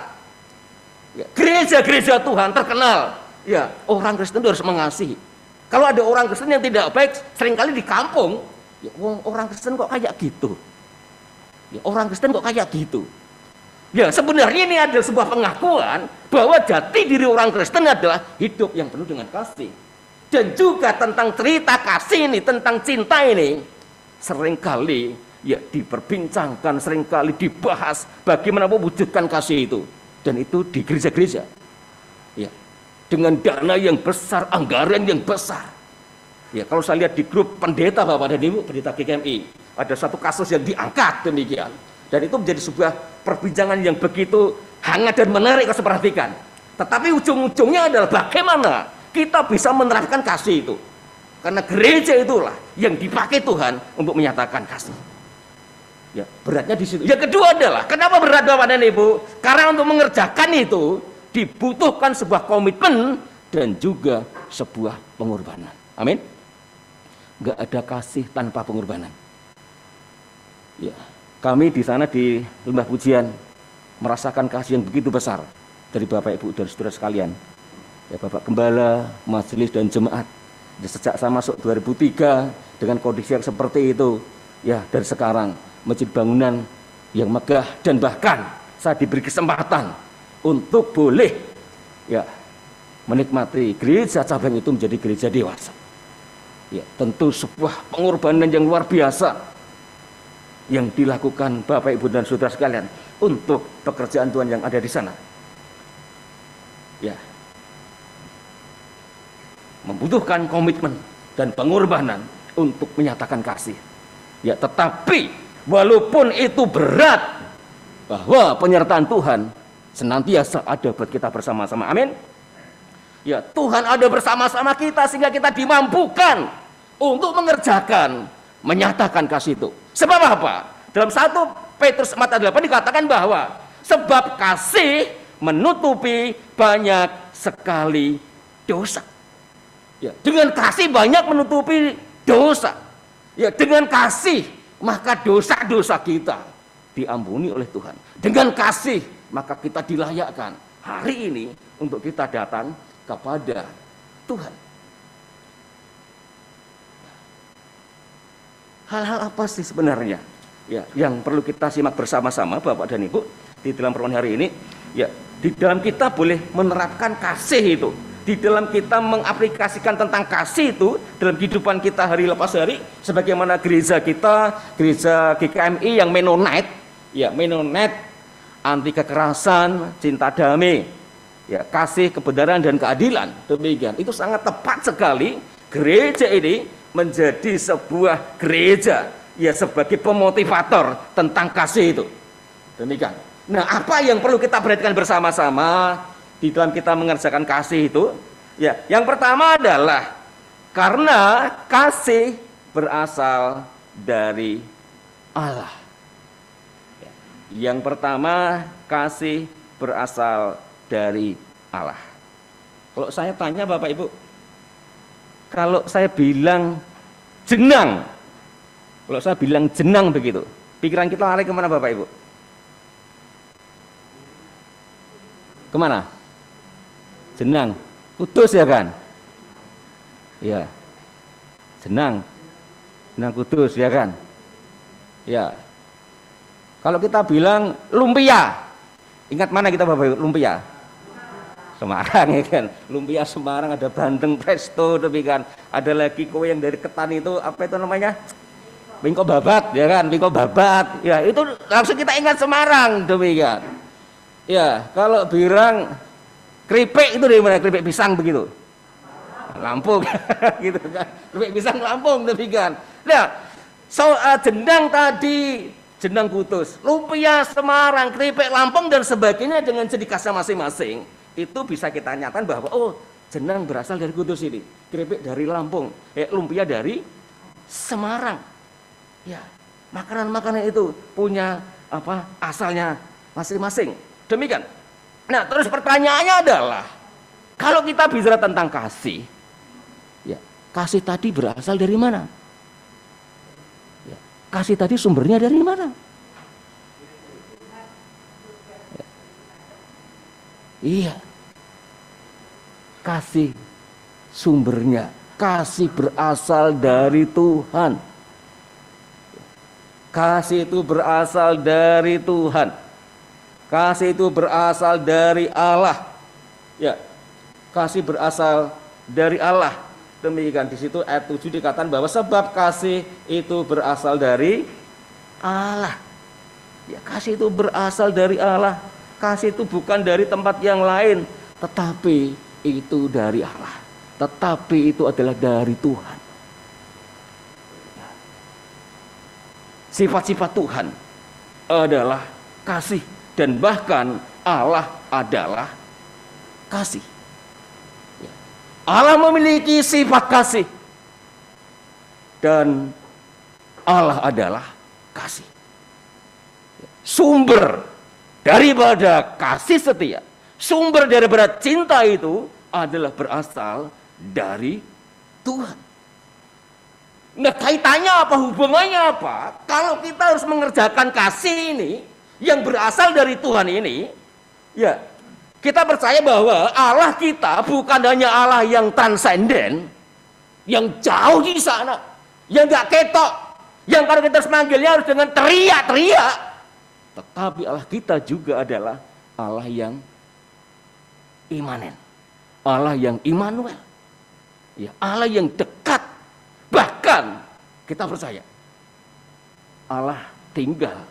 Ya, gereja-gereja Tuhan terkenal, ya, orang Kristen harus mengasihi. Kalau ada orang Kristen yang tidak baik, seringkali di kampung, ya, orang Kristen kok kayak gitu. Ya, orang Kristen kok kayak gitu. Ya, sebenarnya ini adalah sebuah pengakuan bahwa jati diri orang Kristen adalah hidup yang penuh dengan kasih. Dan juga tentang cerita kasih ini, tentang cinta ini, seringkali, ya, diperbincangkan, seringkali dibahas bagaimana mewujudkan kasih itu. Dan itu di gereja-gereja, ya, dengan dana yang besar, anggaran yang besar. Ya, kalau saya lihat di grup pendeta Bapak dan Ibu, pendeta GKMI, ada satu kasus yang diangkat demikian. Dan itu menjadi sebuah perbincangan yang begitu hangat dan menarik kalau saya perhatikan. Tetapi ujung-ujungnya adalah bagaimana kita bisa menerapkan kasih itu. Karena gereja itulah yang dipakai Tuhan untuk menyatakan kasih. Ya, beratnya di situ. Yang kedua adalah, kenapa berat Bapak dan Ibu? Karena untuk mengerjakan itu dibutuhkan sebuah komitmen dan juga sebuah pengorbanan. Amin. Enggak ada kasih tanpa pengorbanan. Ya, kami di sana di Lembah Pujian merasakan kasih yang begitu besar dari Bapak Ibu dan saudara sekalian. Ya, Bapak Gembala, majelis dan jemaat. Ya, sejak saya masuk 2003 dengan kondisi yang seperti itu, ya, dan sekarang masjid bangunan yang megah, dan bahkan saya diberi kesempatan untuk boleh, ya, menikmati gereja cabang itu menjadi gereja dewasa. Ya, tentu sebuah pengorbanan yang luar biasa yang dilakukan Bapak Ibu dan saudara sekalian untuk pekerjaan Tuhan yang ada di sana. Ya, membutuhkan komitmen dan pengorbanan untuk menyatakan kasih. Ya, tetapi walaupun itu berat, bahwa penyertaan Tuhan senantiasa ada buat kita bersama-sama. Amin. Ya, Tuhan ada bersama-sama kita sehingga kita dimampukan untuk mengerjakan, menyatakan kasih itu. Sebab apa? Dalam 1 Petrus 4:8 dikatakan bahwa sebab kasih menutupi banyak sekali dosa. Ya, dengan kasih banyak menutupi dosa. Ya, dengan kasih maka dosa-dosa kita diampuni oleh Tuhan. Dengan kasih maka kita dilayakkan hari ini untuk kita datang kepada Tuhan. Hal-hal apa sih sebenarnya ya yang perlu kita simak bersama-sama Bapak dan Ibu di dalam pertemuan hari ini? Ya, di dalam kita boleh menerapkan kasih itu, di dalam kita mengaplikasikan tentang kasih itu dalam kehidupan kita hari lepas hari, sebagaimana gereja kita, gereja GKMI yang Mennonite, ya Mennonite, anti kekerasan, cinta damai, ya kasih, kebenaran dan keadilan. Demikian, itu sangat tepat sekali gereja ini menjadi sebuah gereja ya sebagai pemotivator tentang kasih itu. Demikian. Nah, apa yang perlu kita perhatikan bersama-sama di dalam kita mengerjakan kasih itu? Ya, yang pertama adalah karena kasih berasal dari Allah. Ya, yang pertama, kasih berasal dari Allah. Kalau saya tanya Bapak Ibu, kalau saya bilang jenang, kalau saya bilang jenang begitu, pikiran kita lari kemana Bapak Ibu? Kemana? Jenang, Kudus ya kan? Ya, jenang Kudus ya kan? Ya. Kalau kita bilang lumpia, ingat mana kita Bapak Ibu? Lumpia Semarang ya kan? Lumpia Semarang, ada bandeng presto, demikian. Ada lagi kue yang dari ketan itu, apa itu namanya? Bingko babat ya kan? Bingko babat. Ya, itu langsung kita ingat Semarang, demikian. Ya, kalau bilang keripik itu dari mana? Keripik pisang begitu. Lampung gitu kan. Keripik pisang Lampung demikian. Nah, jenang tadi, jenang Kudus, lumpia Semarang, keripik Lampung dan sebagainya dengan ciri khasnya masing-masing. Itu bisa kita nyatakan bahwa oh, jenang berasal dari Kudus ini, keripik dari Lampung, lumpia dari Semarang. Ya, makanan-makanan itu punya apa? Asalnya masing-masing. Demikian. Nah, terus pertanyaannya adalah kalau kita bicara tentang kasih, ya, kasih tadi berasal dari mana? Ya, kasih tadi sumbernya dari mana? Ya. Iya. Kasih sumbernya, kasih berasal dari Tuhan. Kasih itu berasal dari Tuhan. Kasih itu berasal dari Allah. Ya. Kasih berasal dari Allah. Demikian di situ ayat 7 dikatakan bahwa sebab kasih itu berasal dari Allah. Ya, kasih itu berasal dari Allah. Kasih itu bukan dari tempat yang lain, tetapi itu dari Allah. Tetapi itu adalah dari Tuhan. Sifat-sifat Tuhan adalah kasih. Dan bahkan Allah adalah kasih. Allah memiliki sifat kasih. Dan Allah adalah kasih. Sumber daripada kasih setia, sumber daripada cinta itu adalah berasal dari Tuhan. Nah, kaitannya apa? Hubungannya apa? Kalau kita harus mengerjakan kasih ini yang berasal dari Tuhan ini, ya, kita percaya bahwa Allah kita bukan hanya Allah yang transenden, yang jauh di sana, yang gak ketok, yang kalau kita harus manggilnya harus dengan teriak-teriak. Tetapi Allah kita juga adalah Allah yang imanen, Allah yang Immanuel, ya, Allah yang dekat. Bahkan kita percaya Allah tinggal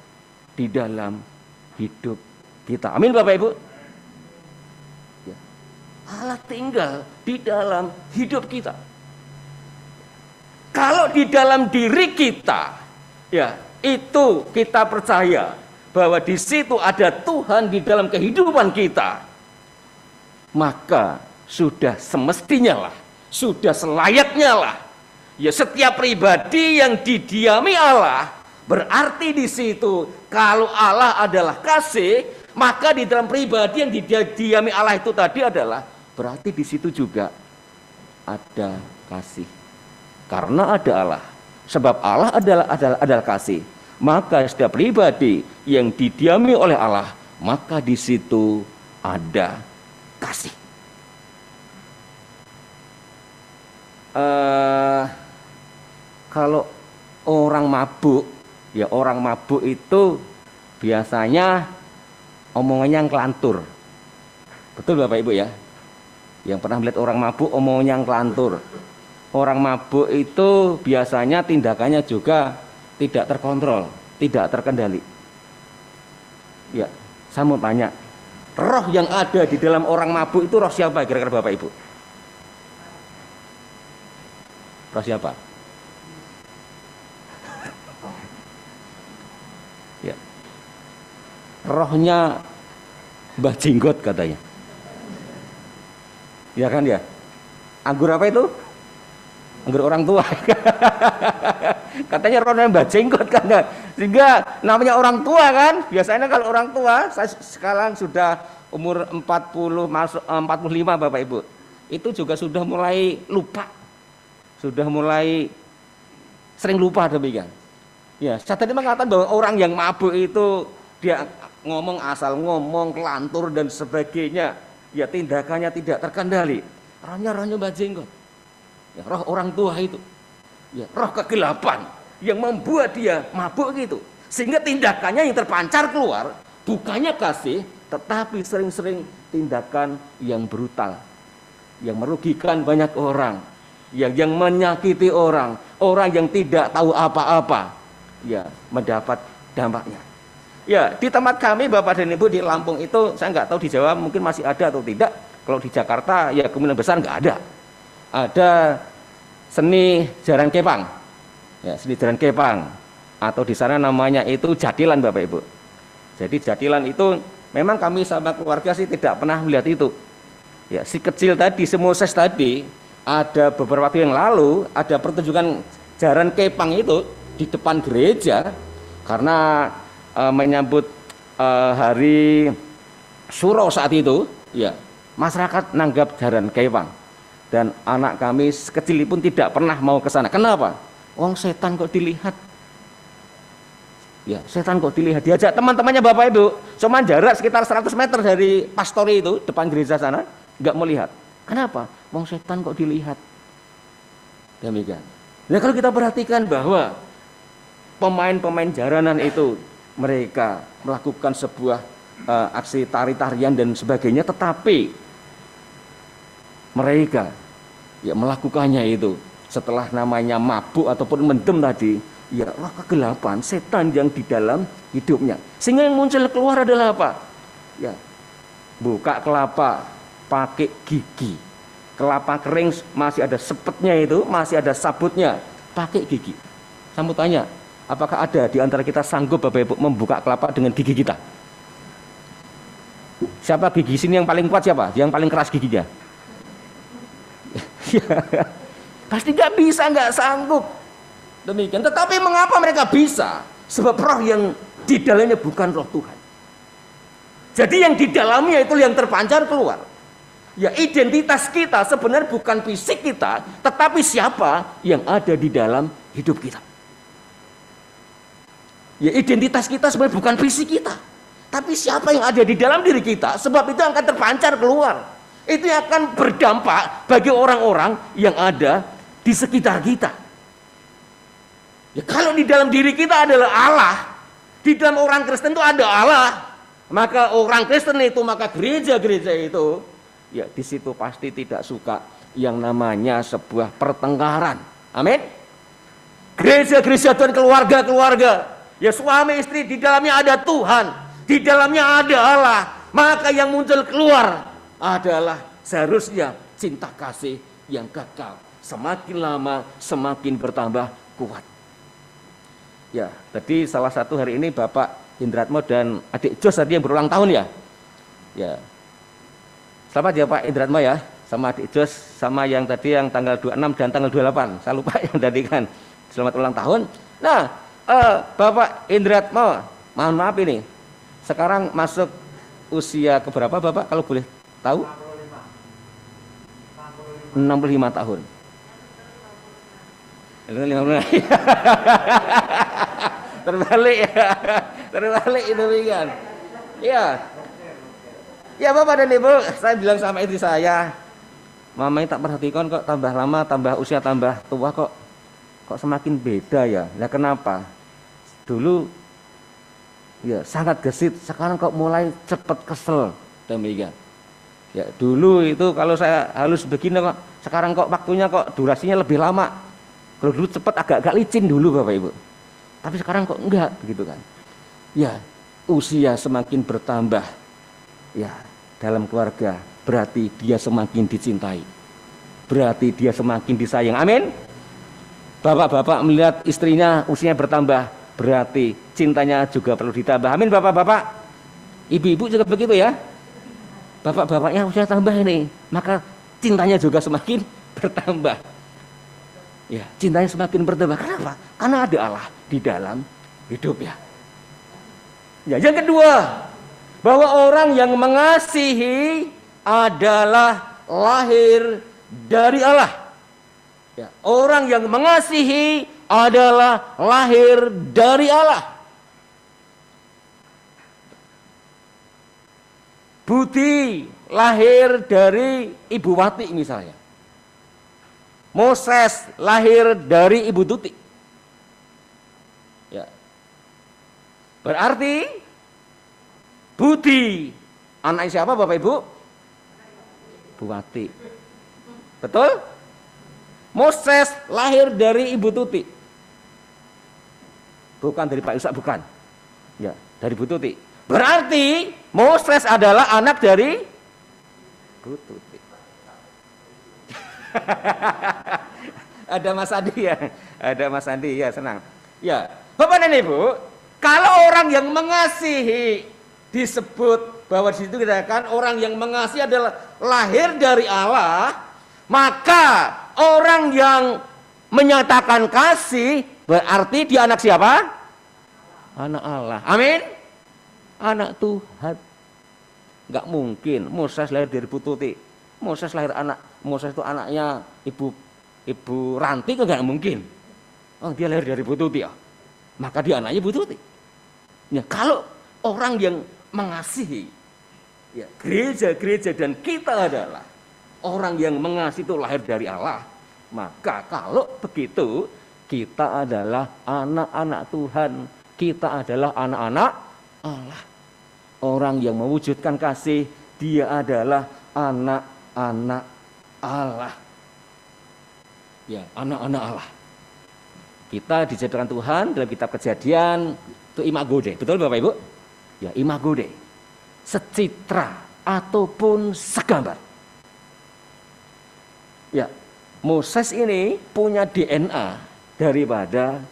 di dalam hidup kita. Amin Bapak Ibu. Ya. Allah tinggal di dalam hidup kita. Kalau di dalam diri kita, ya, itu kita percaya bahwa di situ ada Tuhan di dalam kehidupan kita, maka sudah semestinya lah, sudah selayaknya lah, ya, setiap pribadi yang didiami Allah, berarti di situ kalau Allah adalah kasih, maka di dalam pribadi yang didiami Allah itu tadi adalah berarti di situ juga ada kasih. Karena ada Allah, Sebab Allah adalah kasih. Maka setiap pribadi yang didiami oleh Allah, maka di situ ada kasih. Kalau orang mabuk, ya orang mabuk itu biasanya omongannya yang kelantur. Betul Bapak Ibu ya? Yang pernah melihat orang mabuk omongannya yang kelantur. Orang mabuk itu biasanya tindakannya juga tidak terkontrol, tidak terkendali. Ya, saya mau tanya, roh yang ada di dalam orang mabuk itu roh siapa kira-kira Bapak Ibu? Roh siapa? Ya. Rohnya Mbah Jenggot katanya. Ya kan ya? Anggur apa itu? Anggur orang tua. Katanya rohnya Mbah Jenggot kan. Sehingga namanya orang tua kan. Biasanya kalau orang tua, saya sekarang sudah umur 40 masuk 45 Bapak Ibu. Itu juga sudah mulai lupa. Sudah mulai sering lupa demikian. Ya, saya tadi mengatakan bahwa orang yang mabuk itu dia ngomong asal ngomong, kelantur dan sebagainya. Ya, tindakannya tidak terkendali. Rohnya Mbah Jenggot. Ya, roh orang tua itu. Ya, roh kegelapan yang membuat dia mabuk gitu. Sehingga tindakannya yang terpancar keluar bukannya kasih, tetapi sering-sering tindakan yang brutal, yang merugikan banyak orang, yang menyakiti orang yang tidak tahu apa-apa, ya mendapat dampaknya. Ya, di tempat kami Bapak dan Ibu di Lampung itu, saya nggak tahu di Jawa mungkin masih ada atau tidak. Kalau di Jakarta ya kemungkinan besar nggak ada. Ada seni jaran kepang, ya seni jaran kepang, atau di sana namanya itu jadilan Bapak Ibu. Jadi jadilan itu memang kami sama keluarga sih tidak pernah melihat itu. Ya, si kecil tadi, si Moses tadi, ada beberapa waktu yang lalu ada pertunjukan jaran kepang itu di depan gereja karena menyambut hari Suro saat itu, ya masyarakat nanggap jaran kepang dan anak kami kecil pun tidak pernah mau ke sana. Kenapa? Wong setan kok dilihat. Ya, setan kok dilihat. Diajak teman-temannya Bapak Ibu, cuman jarak sekitar 100 meter dari pastori itu depan gereja sana, nggak mau lihat. Kenapa? Wong setan kok dilihat. Demikian. Nah, kalau kita perhatikan bahwa pemain-pemain jaranan itu mereka melakukan sebuah aksi tari-tarian dan sebagainya, tetapi mereka ya melakukannya itu setelah namanya mabuk ataupun mendem tadi, ya roh kegelapan, setan yang di dalam hidupnya. Sehingga yang muncul keluar adalah apa? Ya, buka kelapa pakai gigi. Kelapa kering masih ada sepetnya itu, masih ada sabutnya, pakai gigi. Saya mau tanya, apakah ada di antara kita sanggup Bapak Ibu membuka kelapa dengan gigi kita? Siapa gigi sini yang paling kuat siapa? Yang paling keras giginya? Pasti nggak bisa, nggak sanggup. Demikian. Tetapi mengapa mereka bisa? Sebab roh yang di dalamnya bukan roh Tuhan. Jadi yang di dalamnya itu yang terpancar keluar. Ya, identitas kita sebenarnya bukan fisik kita, tetapi siapa yang ada di dalam hidup kita. Ya, identitas kita sebenarnya bukan fisik kita, tapi siapa yang ada di dalam diri kita, sebab itu akan terpancar keluar. Itu yang akan berdampak bagi orang-orang yang ada di sekitar kita. Ya, kalau di dalam diri kita adalah Allah, di dalam orang Kristen itu ada Allah, maka orang Kristen itu, maka gereja-gereja itu, ya di situ pasti tidak suka yang namanya sebuah pertengkaran. Amin. Gereja-gereja dan keluarga-keluarga, ya suami istri di dalamnya ada Tuhan, di dalamnya ada Allah, maka yang muncul keluar adalah seharusnya cinta kasih yang kekal. Semakin lama semakin bertambah kuat. Ya, tadi salah satu hari ini Bapak Indratmo dan adik Jos tadi yang berulang tahun ya. Ya. Selamat ya Pak Indratmo ya, sama adik Jos, sama yang tadi yang tanggal 26 dan tanggal 28. Saya lupa yang tadi kan. Selamat ulang tahun. Nah, Bapak Indratmo, mohon maaf ini. Sekarang masuk usia keberapa Bapak kalau boleh tahu? 65 tahun. Terbalik ya. Terbalik itu kan. Ya. Ya Bapak dan Ibu, saya bilang sama istri saya, Mama tak perhatikan kok tambah lama, tambah usia tambah tua kok semakin beda ya. Nah kenapa? Dulu ya sangat gesit, sekarang kok mulai cepat kesel demikian. Ya dulu itu kalau saya halus begini kok, sekarang kok waktunya kok durasinya lebih lama. Kalau dulu cepat agak-agak licin dulu Bapak Ibu. Tapi sekarang kok enggak begitu kan. Ya, usia semakin bertambah. Ya, dalam keluarga berarti dia semakin dicintai. Berarti dia semakin disayang. Amin. Bapak-bapak melihat istrinya usianya bertambah, berarti cintanya juga perlu ditambah. Amin Bapak-bapak. Ibu-ibu juga begitu ya. Bapak-bapaknya usia tambah ini, maka cintanya juga semakin bertambah. Ya, cintanya semakin bertambah. Kenapa? Karena ada Allah di dalam hidup ya. Ya, yang kedua, bahwa orang yang mengasihi adalah lahir dari Allah. Ya, orang yang mengasihi adalah lahir dari Allah. Budi lahir dari Ibu Wati misalnya. Moses lahir dari Ibu Tuti. Ya. Berarti Budi anak siapa Bapak Ibu? Bu Wati. Betul? Moses lahir dari Ibu Tuti. Bukan dari Pak Yusak, bukan. Ya, dari Bu Tuti. Berarti Moses adalah anak dari Bu Tuti. Ada Mas Andi ya, ada Mas Andi ya, senang. Ya, Bapak dan Ibu, kalau orang yang mengasihi disebut bahwa di situ dikatakan orang yang mengasihi adalah lahir dari Allah, maka orang yang menyatakan kasih berarti dia anak siapa? Anak Allah. Amin. Anak Tuhan. Enggak mungkin Moses lahir dari Bu Tuti. Moses itu anaknya Ibu Ranti kan enggak mungkin. Oh, dia lahir dari Bu Tuti ya. Maka dia anaknya Bu Tuti. Ya, kalau orang yang mengasihi ya, gereja-gereja dan kita adalah orang yang mengasihi itu lahir dari Allah. Maka kalau begitu kita adalah anak-anak Tuhan. Kita adalah anak-anak Allah. Orang yang mewujudkan kasih, dia adalah anak-anak Allah. Ya, anak-anak Allah. Kita dijadikan Tuhan dalam kitab Kejadian itu imago Dei. Betul Bapak Ibu? Ya, imago Dei. Secitra ataupun segambar. Ya, Moses ini punya DNA daripada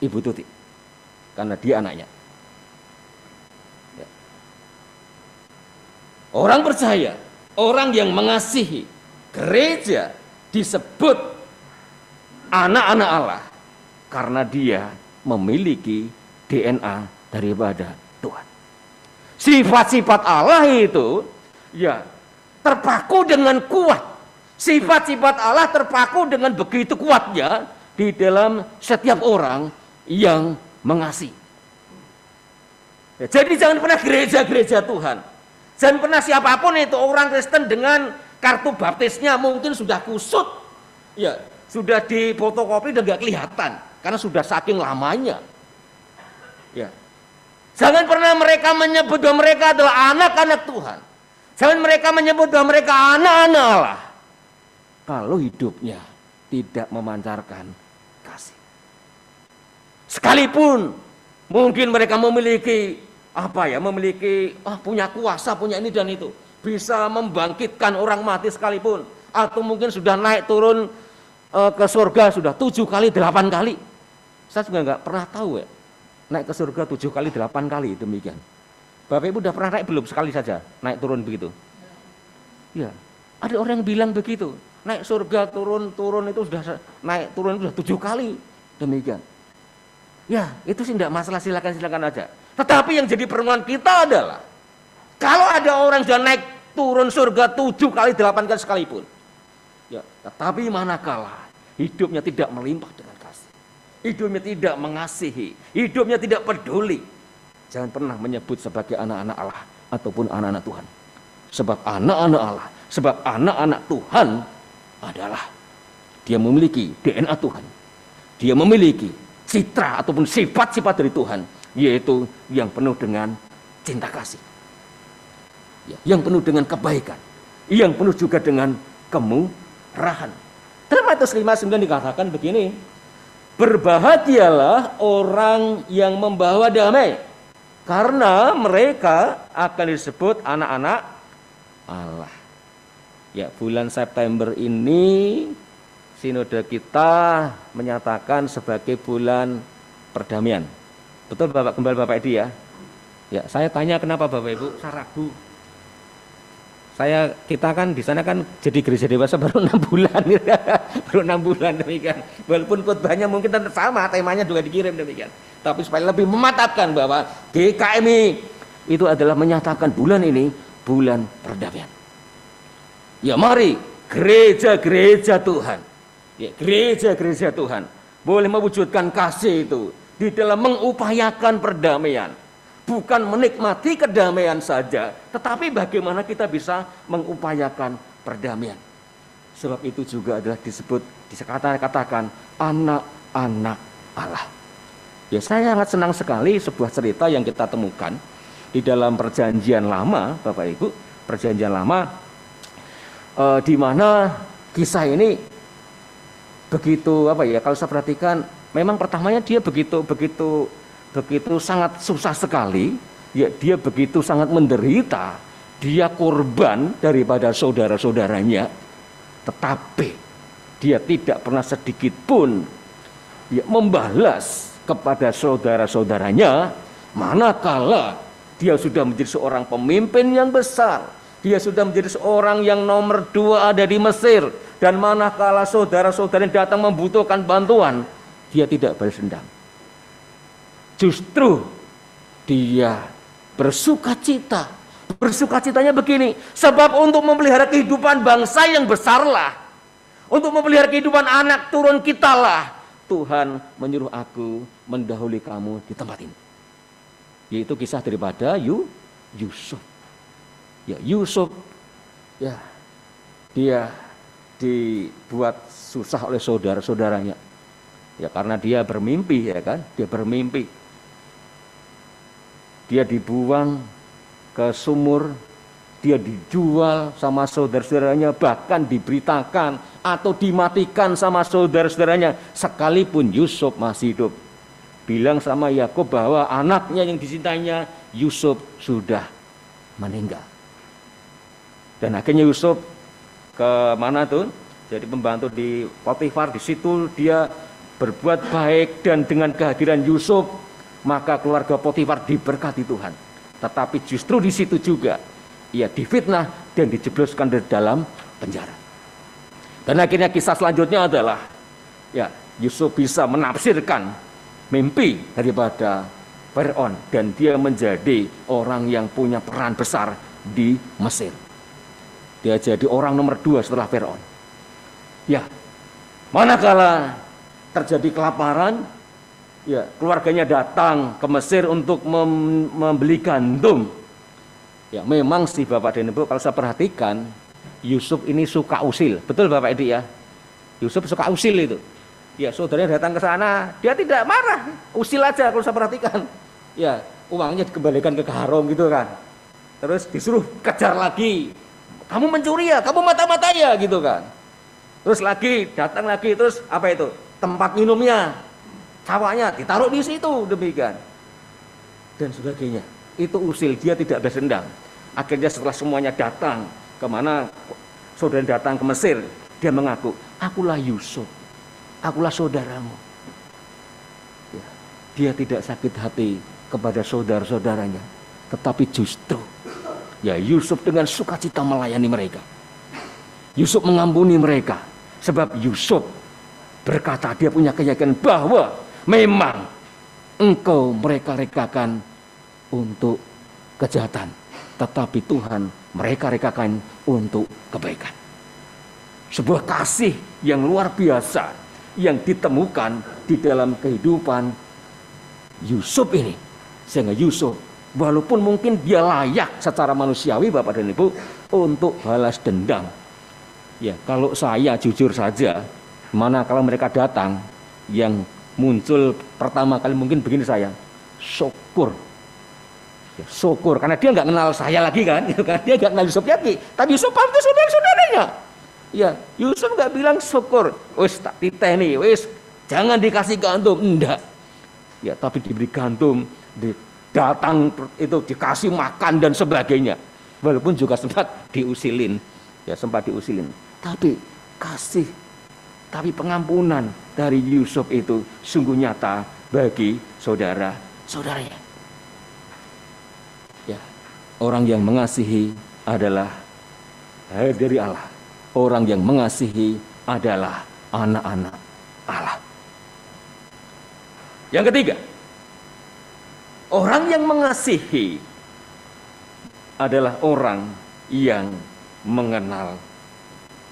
Ibu Tuti. Karena dia anaknya. Ya. Orang percaya, orang yang mengasihi gereja disebut anak-anak Allah karena dia memiliki DNA daripada Tuhan. Sifat-sifat Allah itu ya terpaku dengan kuat. Sifat-sifat Allah terpaku dengan begitu kuatnya di dalam setiap orang yang mengasihi. Ya, jadi jangan pernah gereja-gereja Tuhan. Jangan pernah siapapun itu orang Kristen dengan kartu baptisnya mungkin sudah kusut. Ya, sudah difotokopi dan gak kelihatan karena sudah saking lamanya. Ya. Jangan pernah mereka menyebut bahwa mereka adalah anak-anak Tuhan. Jangan mereka menyebut bahwa mereka anak-anak Allah. Kalau hidupnya tidak memancarkan kasih. Sekalipun mungkin mereka memiliki punya kuasa, punya ini dan itu, bisa membangkitkan orang mati sekalipun, atau mungkin sudah naik turun ke surga sudah 7 kali 8 kali. Saya juga nggak pernah tahu ya, naik ke surga 7 kali 8 kali demikian. Bapak Ibu udah pernah naik belum? Sekali saja naik turun begitu. Ya, ada orang yang bilang begitu, naik surga turun itu sudah naik turun itu sudah 7 kali demikian. Ya, itu sih tidak masalah, silakan aja. Tetapi yang jadi permohonan kita adalah kalau ada orang sudah naik turun surga 7 kali 8 kali sekalipun, ya, tetapi manakala hidupnya tidak melimpah dengan kasih, hidupnya tidak mengasihi, hidupnya tidak peduli, jangan pernah menyebut sebagai anak-anak Allah ataupun anak-anak Tuhan. Sebab anak-anak Allah, sebab anak-anak Tuhan adalah dia memiliki DNA Tuhan. Dia memiliki citra ataupun sifat-sifat dari Tuhan, yaitu yang penuh dengan cinta kasih, yang penuh dengan kebaikan, yang penuh juga dengan kemurahan. Dalam Matius 5:9 dikatakan begini, berbahagialah orang yang membawa damai, karena mereka akan disebut anak-anak Allah. Ya, bulan September ini sinode kita menyatakan sebagai bulan perdamaian. Betul Bapak Gembala, Bapak Edi ya? Ya, saya tanya kenapa Bapak Ibu, saya ragu. Kita kan di sana kan jadi gereja dewasa baru 6 bulan. Baru 6 bulan demikian. Walaupun khotbahnya mungkin tetap sama, temanya juga dikirim demikian. Tapi supaya lebih memantapkan bahwa GKMI itu adalah menyatakan bulan ini bulan perdamaian. Ya, mari gereja-gereja Tuhan, ya, gereja-gereja Tuhan boleh mewujudkan kasih itu di dalam mengupayakan perdamaian. Bukan menikmati kedamaian saja, tetapi bagaimana kita bisa mengupayakan perdamaian. Sebab itu juga adalah disebut, dikatakan anak-anak Allah. Ya, saya sangat senang sekali sebuah cerita yang kita temukan di dalam Perjanjian Lama, Bapak Ibu, Perjanjian Lama, di mana kisah ini begitu kalau saya perhatikan, memang pertamanya dia begitu sangat susah sekali, ya, dia begitu sangat menderita, dia korban daripada saudara-saudaranya, tetapi dia tidak pernah sedikit pun ya, membalas kepada saudara-saudaranya, manakala dia sudah menjadi seorang pemimpin yang besar, dia sudah menjadi seorang yang nomor 2 ada di Mesir, dan manakala saudara-saudaranya datang membutuhkan bantuan, dia tidak balas dendam. Justru dia bersukacita. Bersukacitanya begini, sebab untuk memelihara kehidupan bangsa yang besarlah, untuk memelihara kehidupan anak turun kita lah, Tuhan menyuruh aku mendahului kamu di tempat ini. Yaitu kisah daripada Yusuf. Ya, Yusuf, ya, dia dibuat susah oleh saudara-saudaranya. Ya, karena dia bermimpi, ya kan? Dia bermimpi. Dia dibuang ke sumur, dia dijual sama saudara-saudaranya, bahkan diberitakan atau dimatikan sama saudara-saudaranya, sekalipun Yusuf masih hidup. Bilang sama Yakub bahwa anaknya yang dicintainya, Yusuf sudah meninggal. Dan akhirnya Yusuf ke mana tuh? Jadi pembantu di Potifar, di situ dia berbuat baik, dan dengan kehadiran Yusuf maka keluarga Potifar diberkati Tuhan. Tetapi justru di situ juga ia difitnah dan dijebloskan di dalam penjara. Dan akhirnya kisah selanjutnya adalah ya, Yusuf bisa menafsirkan mimpi daripada Firaun, dan dia menjadi orang yang punya peran besar di Mesir. Dia jadi orang nomor 2 setelah Firaun. Ya, manakala terjadi kelaparan, ya, keluarganya datang ke Mesir untuk membeli gandum. Ya, memang sih Bapak dan Ibu, kalau saya perhatikan, Yusuf ini suka usil. Betul Bapak Edi ya? Yusuf suka usil itu. Ya, saudaranya datang ke sana, dia tidak marah, usil aja kalau saya perhatikan. Ya, uangnya dikembalikan ke Harom gitu kan. Terus disuruh kejar lagi. Kamu mencuri ya, kamu mata-mata ya gitu kan. Terus lagi, datang lagi, terus apa itu? Tempat minumnya, cawanya ditaruh di situ, demikian dan sebagainya. Itu usil, dia tidak balas dendam. Akhirnya setelah semuanya datang kemana, saudara datang ke Mesir, dia mengaku, akulah Yusuf, akulah saudaramu. Ya, dia tidak sakit hati kepada saudara-saudaranya, tetapi justru ya, Yusuf dengan sukacita melayani mereka. Yusuf mengampuni mereka, sebab Yusuf berkata, dia punya keyakinan bahwa memang engkau mereka rekakan untuk kejahatan, tetapi Tuhan mereka rekakan untuk kebaikan. Sebuah kasih yang luar biasa yang ditemukan di dalam kehidupan Yusuf ini. Sehingga Yusuf, walaupun mungkin dia layak secara manusiawi Bapak dan Ibu untuk balas dendam. Ya, kalau saya jujur saja, mana kalau mereka datang, yang muncul pertama kali mungkin begini saya, syukur. Ya, syukur, karena dia nggak kenal saya lagi kan, gitu kan? Dia nggak kenal Yusuf lagi, tapi Yusuf itu saudara-saudaranya. Ya, Yusuf nggak bilang syukur, wis tak titeh nih, wis jangan dikasih gandum, enggak. Ya, tapi diberi gandum, datang itu dikasih makan dan sebagainya. Walaupun juga sempat diusilin, ya sempat diusilin. Tapi kasih, tapi pengampunan dari Yusuf itu sungguh nyata bagi saudara-saudaranya. Ya, orang yang mengasihi adalah dari Allah. Orang yang mengasihi adalah anak-anak Allah. Yang ketiga, orang yang mengasihi adalah orang yang mengenal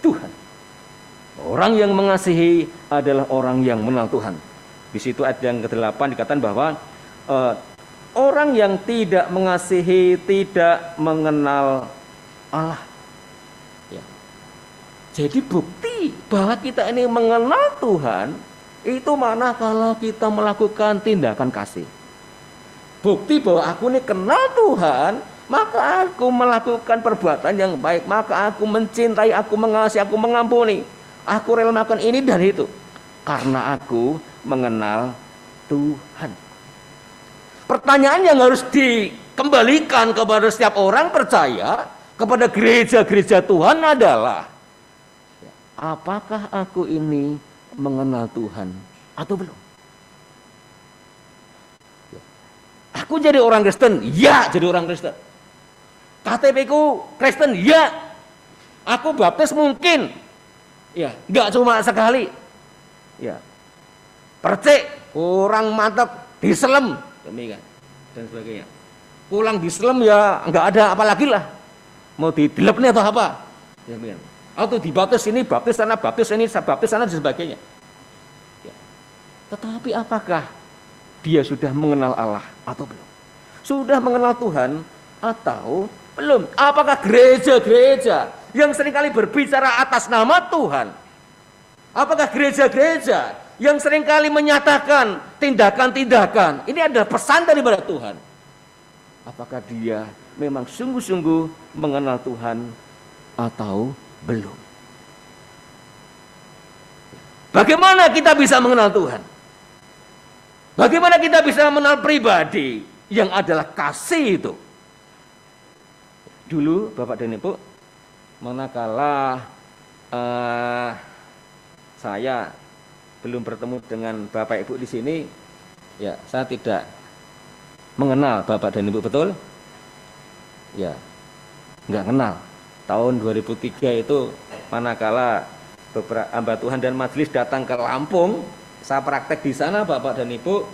Tuhan. Orang yang mengasihi adalah orang yang mengenal Tuhan. Di situ ayat yang ke-8 dikatakan bahwa orang yang tidak mengasihi tidak mengenal Allah. Ya. Jadi bukti bahwa kita ini mengenal Tuhan itu mana kalau kita melakukan tindakan kasih. Bukti bahwa aku ini kenal Tuhan, maka aku melakukan perbuatan yang baik, maka aku mencintai, aku mengasihi, aku mengampuni. Aku rela melakukan ini dan itu karena aku mengenal Tuhan. Pertanyaan yang harus dikembalikan kepada setiap orang percaya kepada gereja-gereja Tuhan adalah, apakah aku ini mengenal Tuhan atau belum? Aku jadi orang Kristen, ya jadi orang Kristen. KTP ku Kristen, ya. Aku baptis mungkin, ya, nggak cuma sekali, ya. Percik, kurang mantap, diselem, demikian dan sebagainya. Pulang diselem ya, nggak ada apa lagi lah. Mau didelep nih atau apa? Demikian. Atau dibaptis ini, baptis sana, baptis ini, baptis sana dan sebagainya. Ya. Tetapi apakah dia sudah mengenal Allah atau belum? Sudah mengenal Tuhan atau belum? Apakah gereja-gereja yang seringkali berbicara atas nama Tuhan, apakah gereja-gereja yang seringkali menyatakan tindakan-tindakan ini adalah pesan daripada Tuhan, apakah dia memang sungguh-sungguh mengenal Tuhan atau belum? Bagaimana kita bisa mengenal Tuhan? Bagaimana kita bisa mengenal pribadi yang adalah kasih itu? Dulu Bapak dan Ibu, manakala saya belum bertemu dengan Bapak Ibu di sini, ya saya tidak mengenal Bapak dan Ibu, betul? Ya, nggak kenal. Tahun 2003 itu manakala beberapa hamba Tuhan dan majelis datang ke Lampung, saya praktek di sana Bapak dan Ibu,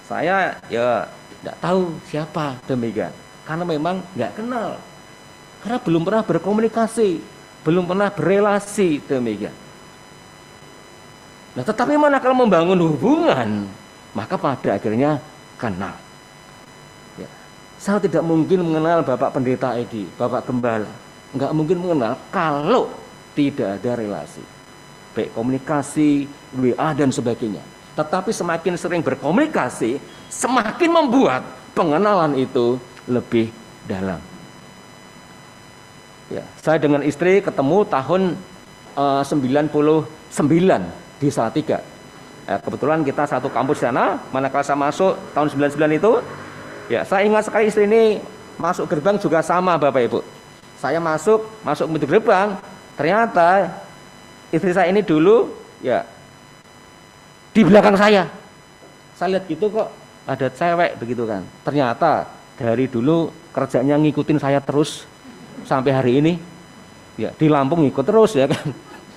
saya ya tidak tahu siapa demikian, karena memang nggak kenal, karena belum pernah berkomunikasi, belum pernah berelasi demikian. Nah, tetapi manakala membangun hubungan, maka pada akhirnya kenal. Ya, saya tidak mungkin mengenal Bapak Pendeta Edi, Bapak Gembala, nggak mungkin mengenal kalau tidak ada relasi, baik komunikasi, WA dan sebagainya. Tetapi semakin sering berkomunikasi, semakin membuat pengenalan itu lebih dalam. Ya, saya dengan istri ketemu tahun 99 di Salatiga. Kebetulan kita satu kampus sana, manakala saya masuk tahun 99 itu, ya saya ingat sekali istri ini masuk gerbang juga sama Bapak Ibu. Saya masuk pintu gerbang, ternyata istri saya ini dulu ya di belakang saya lihat gitu kok ada cewek begitu kan. Ternyata dari dulu kerjanya ngikutin saya terus sampai hari ini. Ya di Lampung ngikut terus ya kan.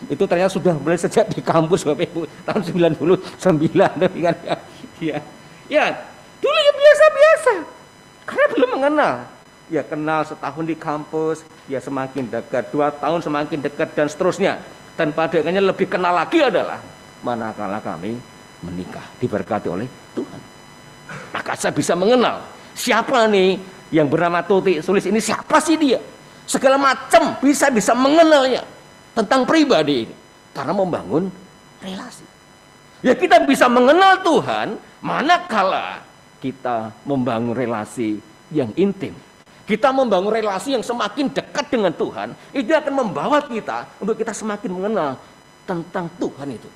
Itu ternyata sudah mulai sejak di kampus Bapak Ibu tahun 99 tapi kan ya. Ya, dulu ya biasa-biasa. Karena belum mengenal. Ya kenal setahun di kampus, ya semakin dekat, 2 tahun semakin dekat dan seterusnya. Dan pada akhirnya lebih kenal lagi adalah manakala kami menikah, diberkati oleh Tuhan. Maka saya bisa mengenal siapa nih yang bernama Tuti Sulis ini, siapa sih dia? Segala macam bisa mengenalnya tentang pribadi ini karena membangun relasi. Ya, kita bisa mengenal Tuhan manakala kita membangun relasi yang intim. Kita membangun relasi yang semakin dekat dengan Tuhan, itu akan membawa kita untuk kita semakin mengenal tentang Tuhan itu.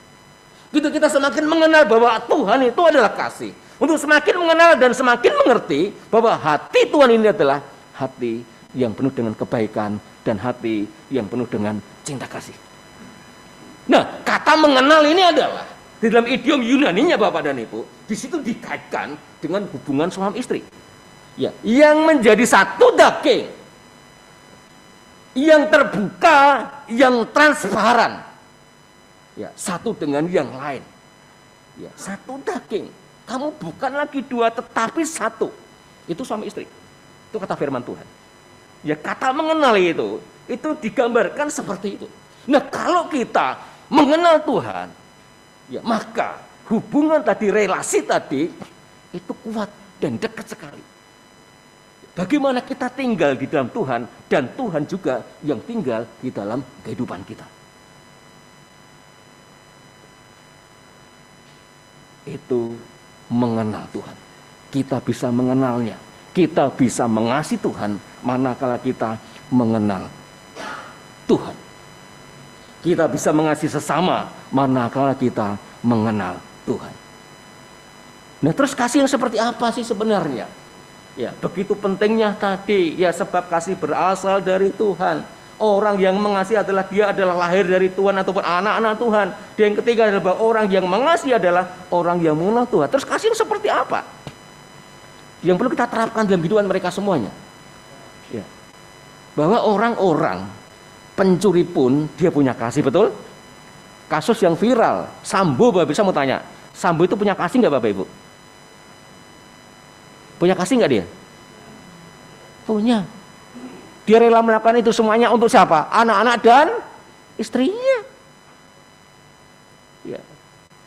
Gitu kita semakin mengenal bahwa Tuhan itu adalah kasih. Untuk semakin mengenal dan semakin mengerti bahwa hati Tuhan ini adalah hati yang penuh dengan kebaikan dan hati yang penuh dengan cinta kasih. Nah, kata mengenal ini adalah di dalam idiom Yunaninya Bapak dan Ibu, di situ dikaitkan dengan hubungan suami istri. Ya, yang menjadi satu daging, yang terbuka, yang transparan, ya, satu dengan yang lain. Ya, satu daging. Kamu bukan lagi dua, tetapi satu. Itu suami istri. Itu kata firman Tuhan. Ya, kata mengenal itu digambarkan seperti itu. Nah, kalau kita mengenal Tuhan, ya, maka hubungan tadi, relasi tadi itu kuat dan dekat sekali. Bagaimana kita tinggal di dalam Tuhan dan Tuhan juga yang tinggal di dalam kehidupan kita. Itu mengenal Tuhan. Kita bisa mengenalnya. Kita bisa mengasihi Tuhan manakala kita mengenal Tuhan. Kita bisa mengasihi sesama manakala kita mengenal Tuhan. Nah, terus kasih yang seperti apa sih sebenarnya? Ya, begitu pentingnya tadi, ya, sebab kasih berasal dari Tuhan. Orang yang mengasihi adalah dia adalah lahir dari Tuhan ataupun anak-anak Tuhan. Dan yang ketiga adalah orang yang mengasihi adalah orang yang mengenal Tuhan. Terus kasih yang seperti apa? Yang perlu kita terapkan dalam kehidupan mereka semuanya. Ya. Bahwa orang-orang pencuri pun dia punya kasih, betul? Kasus yang viral, Sambo, Bapak bisa mau tanya, Sambo itu punya kasih nggak Bapak Ibu? Punya kasih nggak dia? Punya. Dia rela melakukan itu semuanya untuk siapa? Anak-anak dan istrinya. Ya.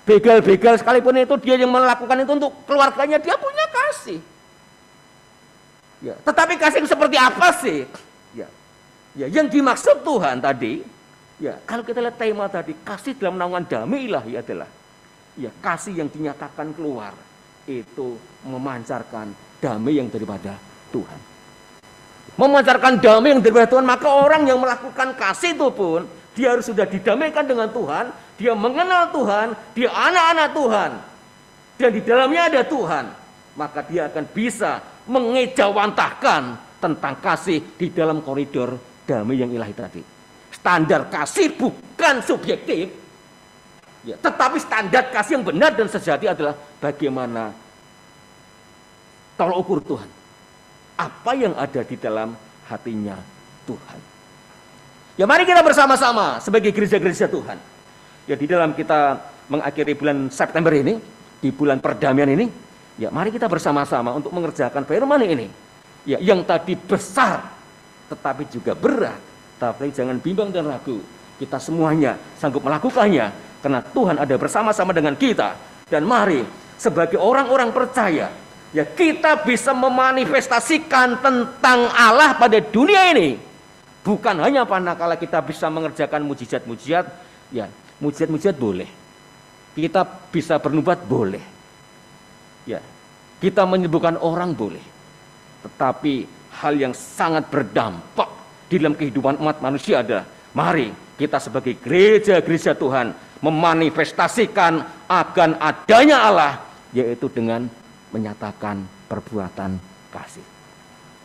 Begal-begal sekalipun itu dia yang melakukan itu untuk keluarganya, dia punya kasih. Ya. Tetapi kasih seperti apa sih? Ya. Ya, yang dimaksud Tuhan tadi, ya, kalau kita lihat tema tadi, kasih dalam naungan damai ilahi adalah, ya, kasih yang dinyatakan keluar itu memancarkan damai yang daripada Tuhan. Memancarkan damai yang daripada Tuhan, maka orang yang melakukan kasih itu pun dia harus sudah didamaikan dengan Tuhan, dia mengenal Tuhan, dia anak-anak Tuhan, dan di dalamnya ada Tuhan, maka dia akan bisa mengejawantahkan tentang kasih di dalam koridor damai yang ilahi tadi. Standar kasih bukan subjektif, ya, tetapi standar kasih yang benar dan sejati adalah bagaimana tolak ukur Tuhan. Apa yang ada di dalam hatinya Tuhan. Ya, mari kita bersama-sama sebagai gereja-gereja Tuhan. Ya, di dalam kita mengakhiri bulan September ini, di bulan perdamaian ini, ya, mari kita bersama-sama untuk mengerjakan firman ini. Ya, yang tadi besar, tetapi juga berat. Tapi jangan bimbang dan ragu. Kita semuanya sanggup melakukannya, karena Tuhan ada bersama-sama dengan kita. Dan mari, sebagai orang-orang percaya, ya, kita bisa memanifestasikan tentang Allah pada dunia ini. Bukan hanya manakala kita bisa mengerjakan mujizat-mujizat, ya, mujizat-mujizat boleh. Kita bisa bernubuat boleh. Ya, kita menyembuhkan orang boleh. Tetapi hal yang sangat berdampak di dalam kehidupan umat manusia adalah, mari kita sebagai gereja-gereja Tuhan memanifestasikan akan adanya Allah, yaitu dengan menyatakan perbuatan kasih.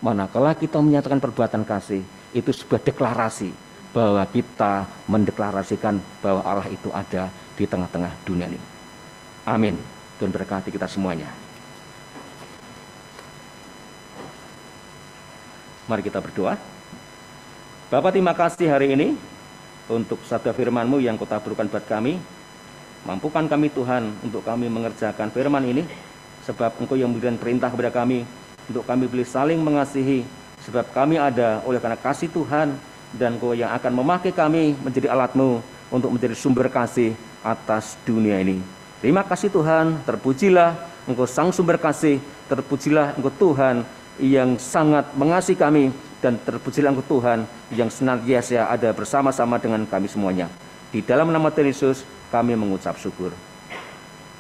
Manakala kita menyatakan perbuatan kasih, itu sebuah deklarasi bahwa kita mendeklarasikan bahwa Allah itu ada di tengah-tengah dunia ini. Amin. Tuhan berkati kita semuanya. Mari kita berdoa. Bapa, terima kasih hari ini untuk sabda firman-Mu yang Kau taburkan buat kami. Mampukan kami Tuhan untuk kami mengerjakan firman ini, sebab Engkau yang memberikan perintah kepada kami untuk kami boleh saling mengasihi, sebab kami ada oleh karena kasih Tuhan, dan Engkau yang akan memakai kami menjadi alat-Mu untuk menjadi sumber kasih atas dunia ini. Terima kasih Tuhan, terpujilah Engkau Sang Sumber Kasih, terpujilah Engkau Tuhan yang sangat mengasihi kami, dan terpujilah Engkau Tuhan yang senantiasa ada bersama-sama dengan kami semuanya. Di dalam nama Tuhan Yesus kami mengucap syukur.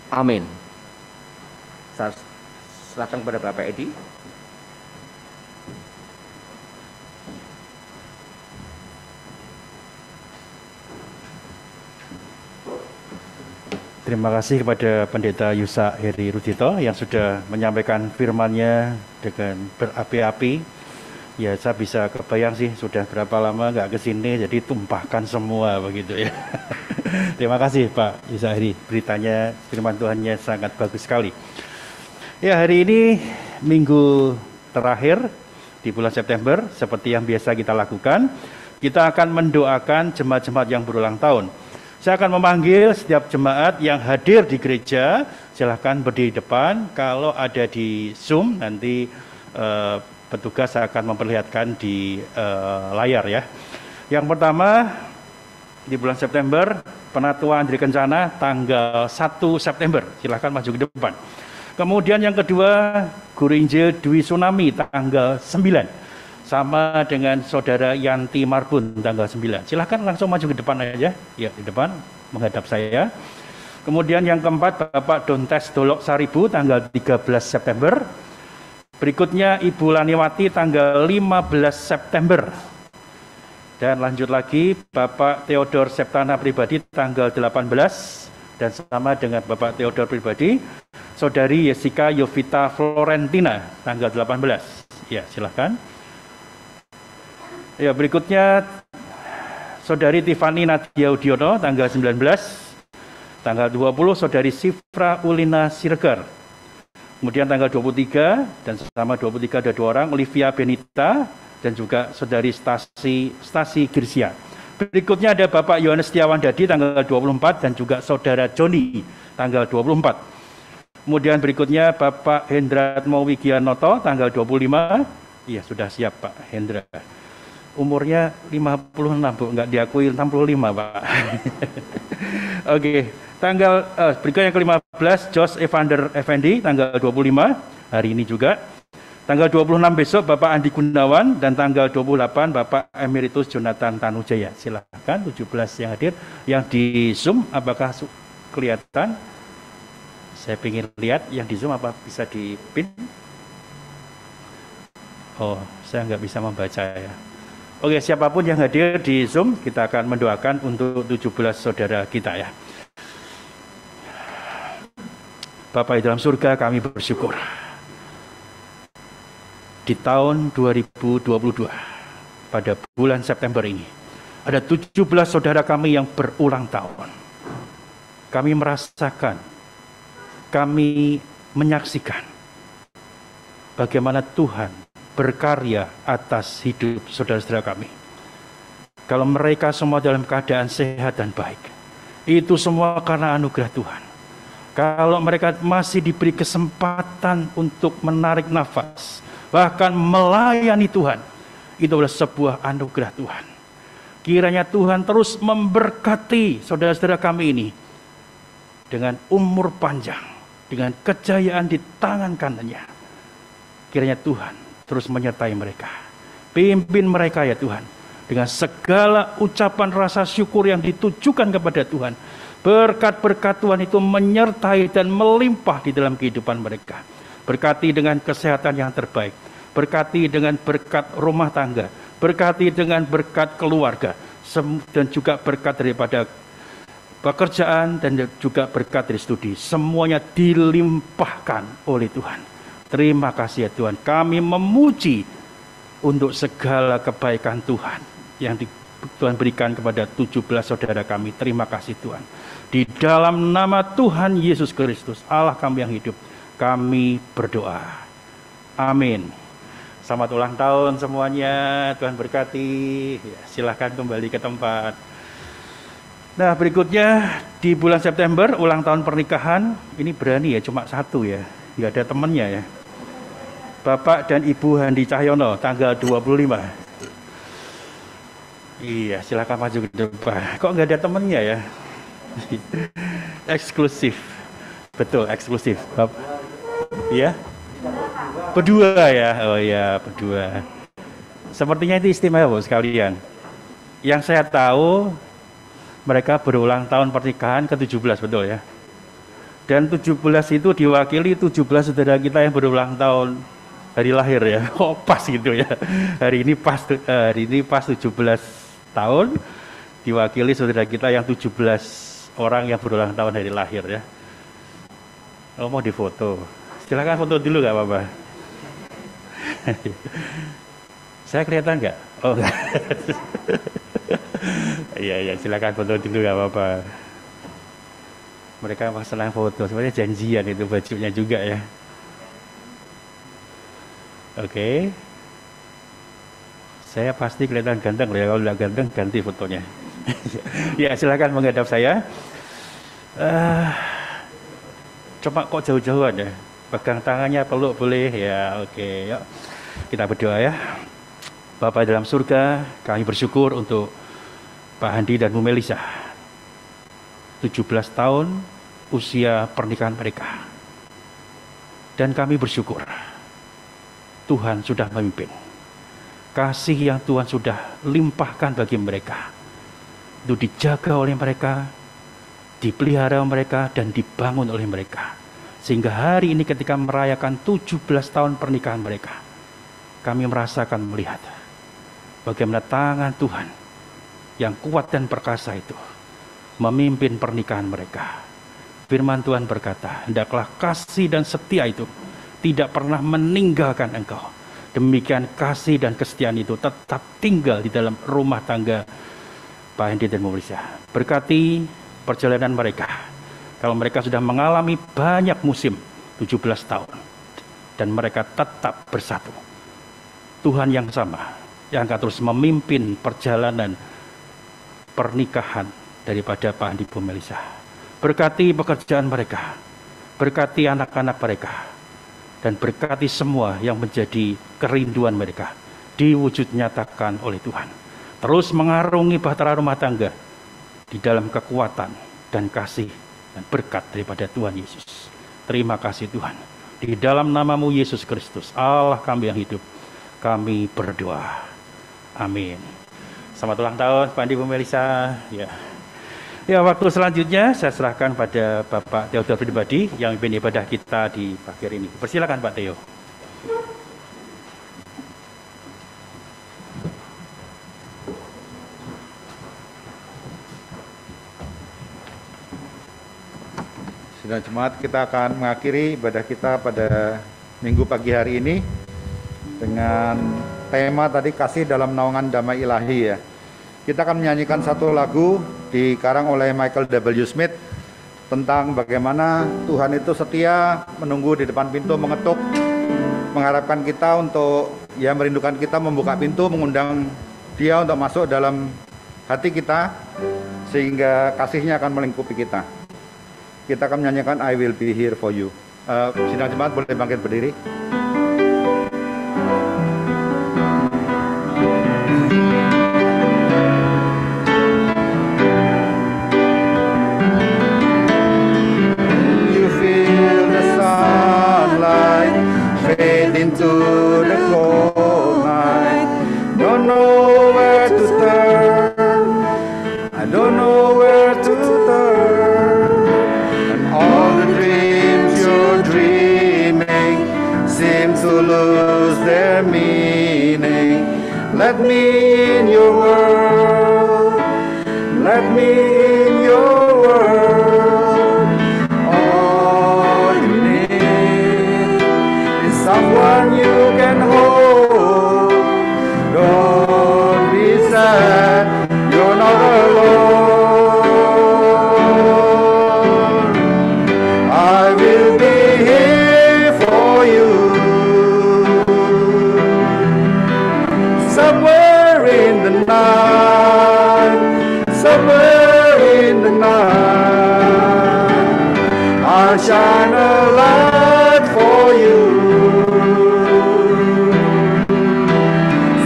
Amin. Saya serahkan kepada Bapak Edi. Terima kasih kepada Pendeta Yusa Heri Rudito yang sudah menyampaikan firman-Nya dengan berapi-api. Ya, saya bisa kebayang sih sudah berapa lama nggak ke sini, jadi tumpahkan semua begitu ya. Terima kasih Pak Yusa Heri, beritanya, firman Tuhannya sangat bagus sekali. Ya, hari ini minggu terakhir di bulan September, seperti yang biasa kita lakukan, kita akan mendoakan jemaat-jemaat yang berulang tahun. Saya akan memanggil setiap jemaat yang hadir di gereja, silahkan berdiri depan. Kalau ada di Zoom, nanti petugas akan memperlihatkan di layar ya. Yang pertama, di bulan September, Penatua Andri Kencana tanggal 1 September, silahkan maju ke depan. Kemudian yang kedua, Guru Injil Dwi Tsunami tanggal 9. Sama dengan Saudara Yanti Marbun tanggal 9. Silahkan langsung maju ke depan aja. Ya, di depan menghadap saya. Kemudian yang keempat, Bapak Dontes Dolok Saribu tanggal 13 September. Berikutnya Ibu Laniwati tanggal 15 September. Dan lanjut lagi Bapak Theodor Septana Pribadi tanggal 18. Dan sama dengan Bapak Theodor Pribadi, Saudari Jessica Yovita Florentina tanggal 18. Ya, silahkan. Ya, berikutnya Saudari Tiffany Nadia Udiono tanggal 19, tanggal 20 Saudari Sifra Ulina Siregar. Kemudian tanggal 23 dan sama 23 ada 2 orang, Olivia Benita dan juga Saudari Stasi Girsia. Berikutnya ada Bapak Yohanes Setiawan Dadi tanggal 24 dan juga Saudara Joni tanggal 24. Kemudian berikutnya Bapak Hendratmo Wigianoto tanggal 25. Iya, sudah siap Pak Hendra. Umurnya 56, Bu, enggak diakui 65, Pak. Oke, tanggal berikutnya ke-15 Jos Evander Effendi tanggal 25 hari ini juga. Tanggal 26 besok Bapak Andi Gunawan dan tanggal 28 Bapak Emeritus Jonathan Tanujaya. Silakan 17 yang hadir. Yang di Zoom apakah kelihatan? Saya ingin lihat yang di Zoom apa bisa di-pin? Oh, saya nggak bisa membaca ya. Oke, siapapun yang hadir di Zoom, kita akan mendoakan untuk 17 saudara kita ya. Bapa di dalam surga, kami bersyukur. Di tahun 2022, pada bulan September ini, ada 17 saudara kami yang berulang tahun. Kami merasakan, kami menyaksikan bagaimana Tuhan berkarya atas hidup saudara-saudara kami. Kalau mereka semua dalam keadaan sehat dan baik, itu semua karena anugerah Tuhan. Kalau mereka masih diberi kesempatan untuk menarik nafas, bahkan melayani Tuhan, itu adalah sebuah anugerah Tuhan. Kiranya Tuhan terus memberkati saudara-saudara kami ini dengan umur panjang, dengan kejayaan di tangan kanannya. Kiranya Tuhan terus menyertai mereka. Pimpin mereka ya Tuhan, dengan segala ucapan rasa syukur yang ditujukan kepada Tuhan. Berkat-berkat Tuhan itu menyertai dan melimpah di dalam kehidupan mereka. Berkati dengan kesehatan yang terbaik, berkati dengan berkat rumah tangga, berkati dengan berkat keluarga, dan juga berkat daripada pekerjaan dan juga berkat dari studi. Semuanya dilimpahkan oleh Tuhan. Terima kasih ya Tuhan, kami memuji untuk segala kebaikan Tuhan yang Tuhan berikan kepada 17 saudara kami. Terima kasih Tuhan. Di dalam nama Tuhan Yesus Kristus, Allah kami yang hidup, kami berdoa. Amin. Selamat ulang tahun semuanya, Tuhan berkati. Ya, silahkan kembali ke tempat. Nah, berikutnya di bulan September, ulang tahun pernikahan. Ini berani ya, cuma satu ya, nggak ada temennya ya. Bapak dan Ibu Handi Cahyono tanggal 25. Iya, silakan maju ke depan. Kok nggak ada temennya ya? Eksklusif. Betul, eksklusif. Iya? Berdua ya. Oh ya, berdua. Sepertinya itu istimewa sekalian. Yang saya tahu mereka berulang tahun pernikahan ke-17, betul ya. Dan 17 itu diwakili 17 saudara kita yang berulang tahun hari lahir ya. Oh, pas gitu ya. Hari ini pas 17 tahun diwakili saudara kita yang 17 orang yang berulang tahun hari lahir ya. Oh, mau difoto. Silakan foto dulu nggak apa-apa. Saya kelihatan nggak? Oh, enggak. Iya, silakan foto dulu nggak apa-apa. Mereka senang foto, sebenarnya janjian itu bajunya juga ya. Oke. Saya pasti kelihatan ganteng ya, kalau tidak ganteng ganti fotonya. Ya, silakan menghadap saya. Coba kok jauh-jauhan ya. Pegang tangannya, peluk boleh ya. Oke, yuk. Kita berdoa ya. Bapa dalam surga, kami bersyukur untuk Pak Handi dan Bu Melisa. 17 tahun usia pernikahan mereka. Dan kami bersyukur Tuhan sudah memimpin. Kasih yang Tuhan sudah limpahkan bagi mereka itu dijaga oleh mereka, dipelihara mereka, dan dibangun oleh mereka. Sehingga hari ini ketika merayakan 17 tahun pernikahan mereka, kami merasakan melihat bagaimana tangan Tuhan yang kuat dan perkasa itu memimpin pernikahan mereka. Firman Tuhan berkata, hendaklah kasih dan setia itu tidak pernah meninggalkan engkau. Demikian kasih dan kesetiaan itu tetap tinggal di dalam rumah tangga Pak Hendi dan Bu Melisa. Berkati perjalanan mereka. Kalau mereka sudah mengalami banyak musim, 17 tahun, dan mereka tetap bersatu. Tuhan yang sama yang akan terus memimpin perjalanan pernikahan daripada Pak Handi Bu Melisa. Berkati pekerjaan mereka, berkati anak-anak mereka, dan berkati semua yang menjadi kerinduan mereka diwujud nyatakan oleh Tuhan. Terus mengarungi bahtera rumah tangga di dalam kekuatan dan kasih dan berkat daripada Tuhan Yesus. Terima kasih Tuhan. Di dalam namamu Yesus Kristus, Allah kami yang hidup, kami berdoa. Amin. Selamat ulang tahun Pak Handi Bu Melisa. Ya, waktu selanjutnya saya serahkan pada Bapak Theodor Pribadi yang memimpin ibadah kita di pagi hari ini. Persilakan Pak Theo. Sidang jemaat, kita akan mengakhiri ibadah kita pada minggu pagi hari ini dengan tema tadi, kasih dalam naungan damai ilahi ya. Kita akan menyanyikan satu lagu dikarang oleh Michael W. Smith tentang bagaimana Tuhan itu setia menunggu di depan pintu, mengetuk, mengharapkan kita untuk, ya merindukan kita, membuka pintu, mengundang Dia untuk masuk dalam hati kita, sehingga kasihnya akan melingkupi kita. Kita akan menyanyikan I Will Be Here For You. Sidang jemaat boleh bangkit berdiri. Into the cold night, don't know where to turn, I don't know where to turn, and all the dreams you're dreaming seem to lose their meaning. Let me in your world, let me in your world. All you need is someone you can hold. Don't be sad, you're not alone. I will be here for you. Somewhere in the night, somewhere in the night, I'll shine a light for you.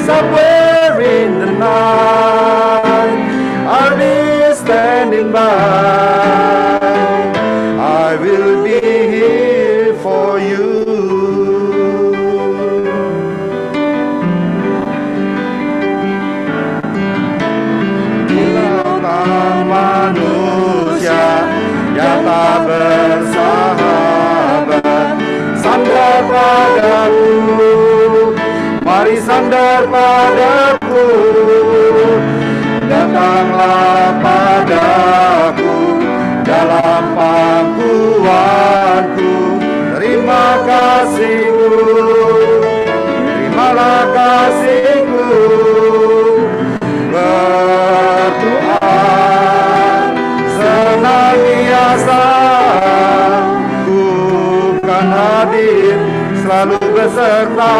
Somewhere in the night, I'll be standing by. I will be here for you. Manusia yang tak bersahabat, sandar padaku, mari sandar padaku, datanglah padaku dalam pangkuanku, terima kasihku, terimalah kasihku, berdoa senantiasa ku kan hadir selalu beserta.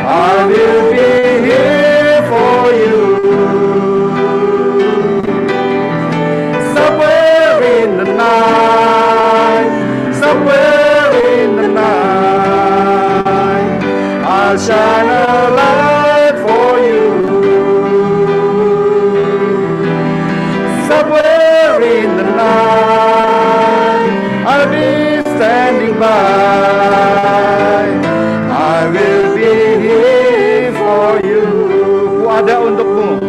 I will be here for you. Somewhere in the night, somewhere in the night, I'll shine a light for you. Somewhere in the night, I'll be standing by. I will be here for you. Ku ada untukmu.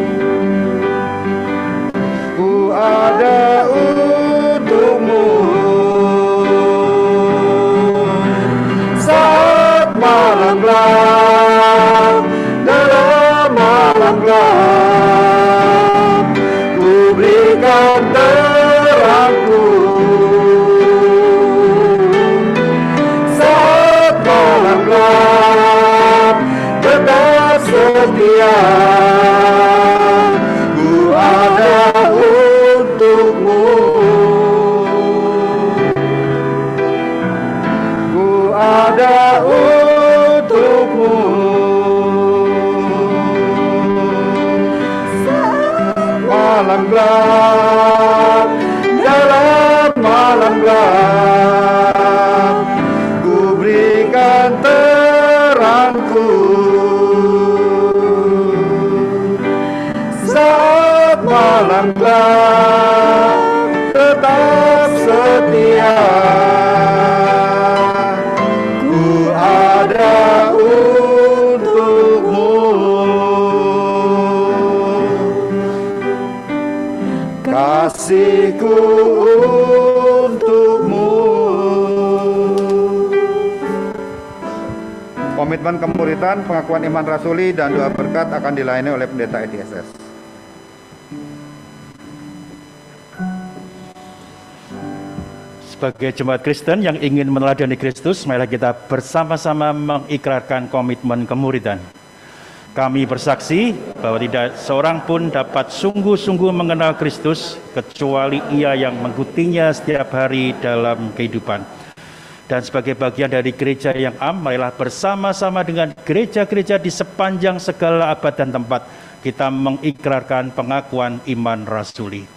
Ku ada untukmu. Saat malam gelap, dalam malam gelap, ku berikan terangku. Saat malam gelap, tetap setia, ku ada untukmu. Ku ada untukmu. Malam gelap, dalam malam gelap, ku berikan terangku. Saat malam gelap, tetap setia, ku ada untukmu. Kasihku untukmu. Komitmen kemuridan, pengakuan iman rasuli, dan doa berkat akan dilayani oleh pendeta EDSS. Sebagai jemaat Kristen yang ingin meneladani Kristus, marilah kita bersama-sama mengikrarkan komitmen kemuridan. Kami bersaksi bahwa tidak seorang pun dapat sungguh-sungguh mengenal Kristus kecuali ia yang mengikutinya setiap hari dalam kehidupan. Dan sebagai bagian dari gereja yang am, marilah bersama-sama dengan gereja-gereja di sepanjang segala abad dan tempat kita mengikrarkan pengakuan iman rasuli.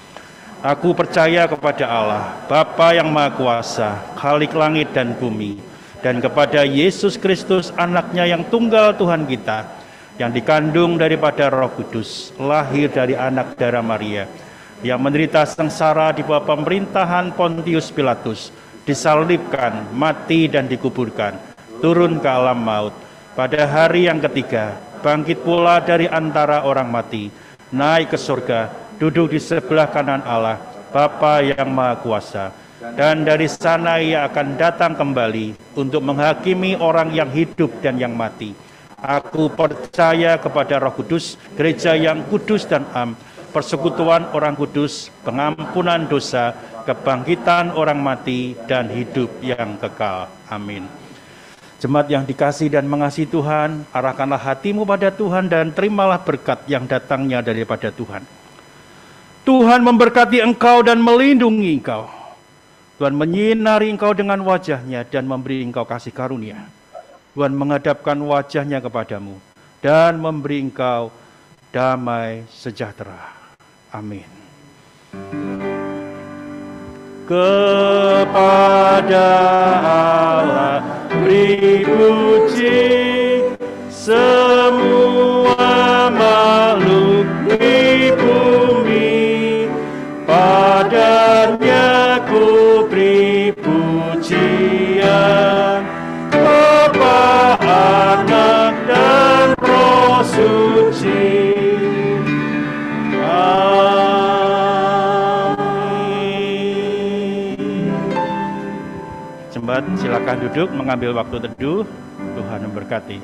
Aku percaya kepada Allah, Bapa yang Maha Kuasa, Khalik langit dan bumi, dan kepada Yesus Kristus, anaknya yang tunggal Tuhan kita, yang dikandung daripada Roh Kudus, lahir dari anak darah Maria, yang menderita sengsara di bawah pemerintahan Pontius Pilatus, disalibkan, mati dan dikuburkan, turun ke alam maut, pada hari yang ketiga, bangkit pula dari antara orang mati, naik ke surga, duduk di sebelah kanan Allah, Bapa yang Maha Kuasa, dan dari sana ia akan datang kembali untuk menghakimi orang yang hidup dan yang mati. Aku percaya kepada Roh Kudus, gereja yang kudus dan am, persekutuan orang kudus, pengampunan dosa, kebangkitan orang mati, dan hidup yang kekal. Amin. Jemaat yang dikasihi dan mengasihi Tuhan, arahkanlah hatimu pada Tuhan dan terimalah berkat yang datangnya daripada Tuhan. Tuhan memberkati engkau dan melindungi engkau. Tuhan menyinari engkau dengan wajah-Nya dan memberi engkau kasih karunia. Tuhan menghadapkan wajah-Nya kepadamu dan memberi engkau damai sejahtera. Amin. Kepada Allah beri puji, semua makhluk beri puji. bumi, padanya ku beri pujian. Bapa, Anak, dan Roh Suci. Jemaat silakan duduk mengambil waktu teduh. Tuhan memberkati.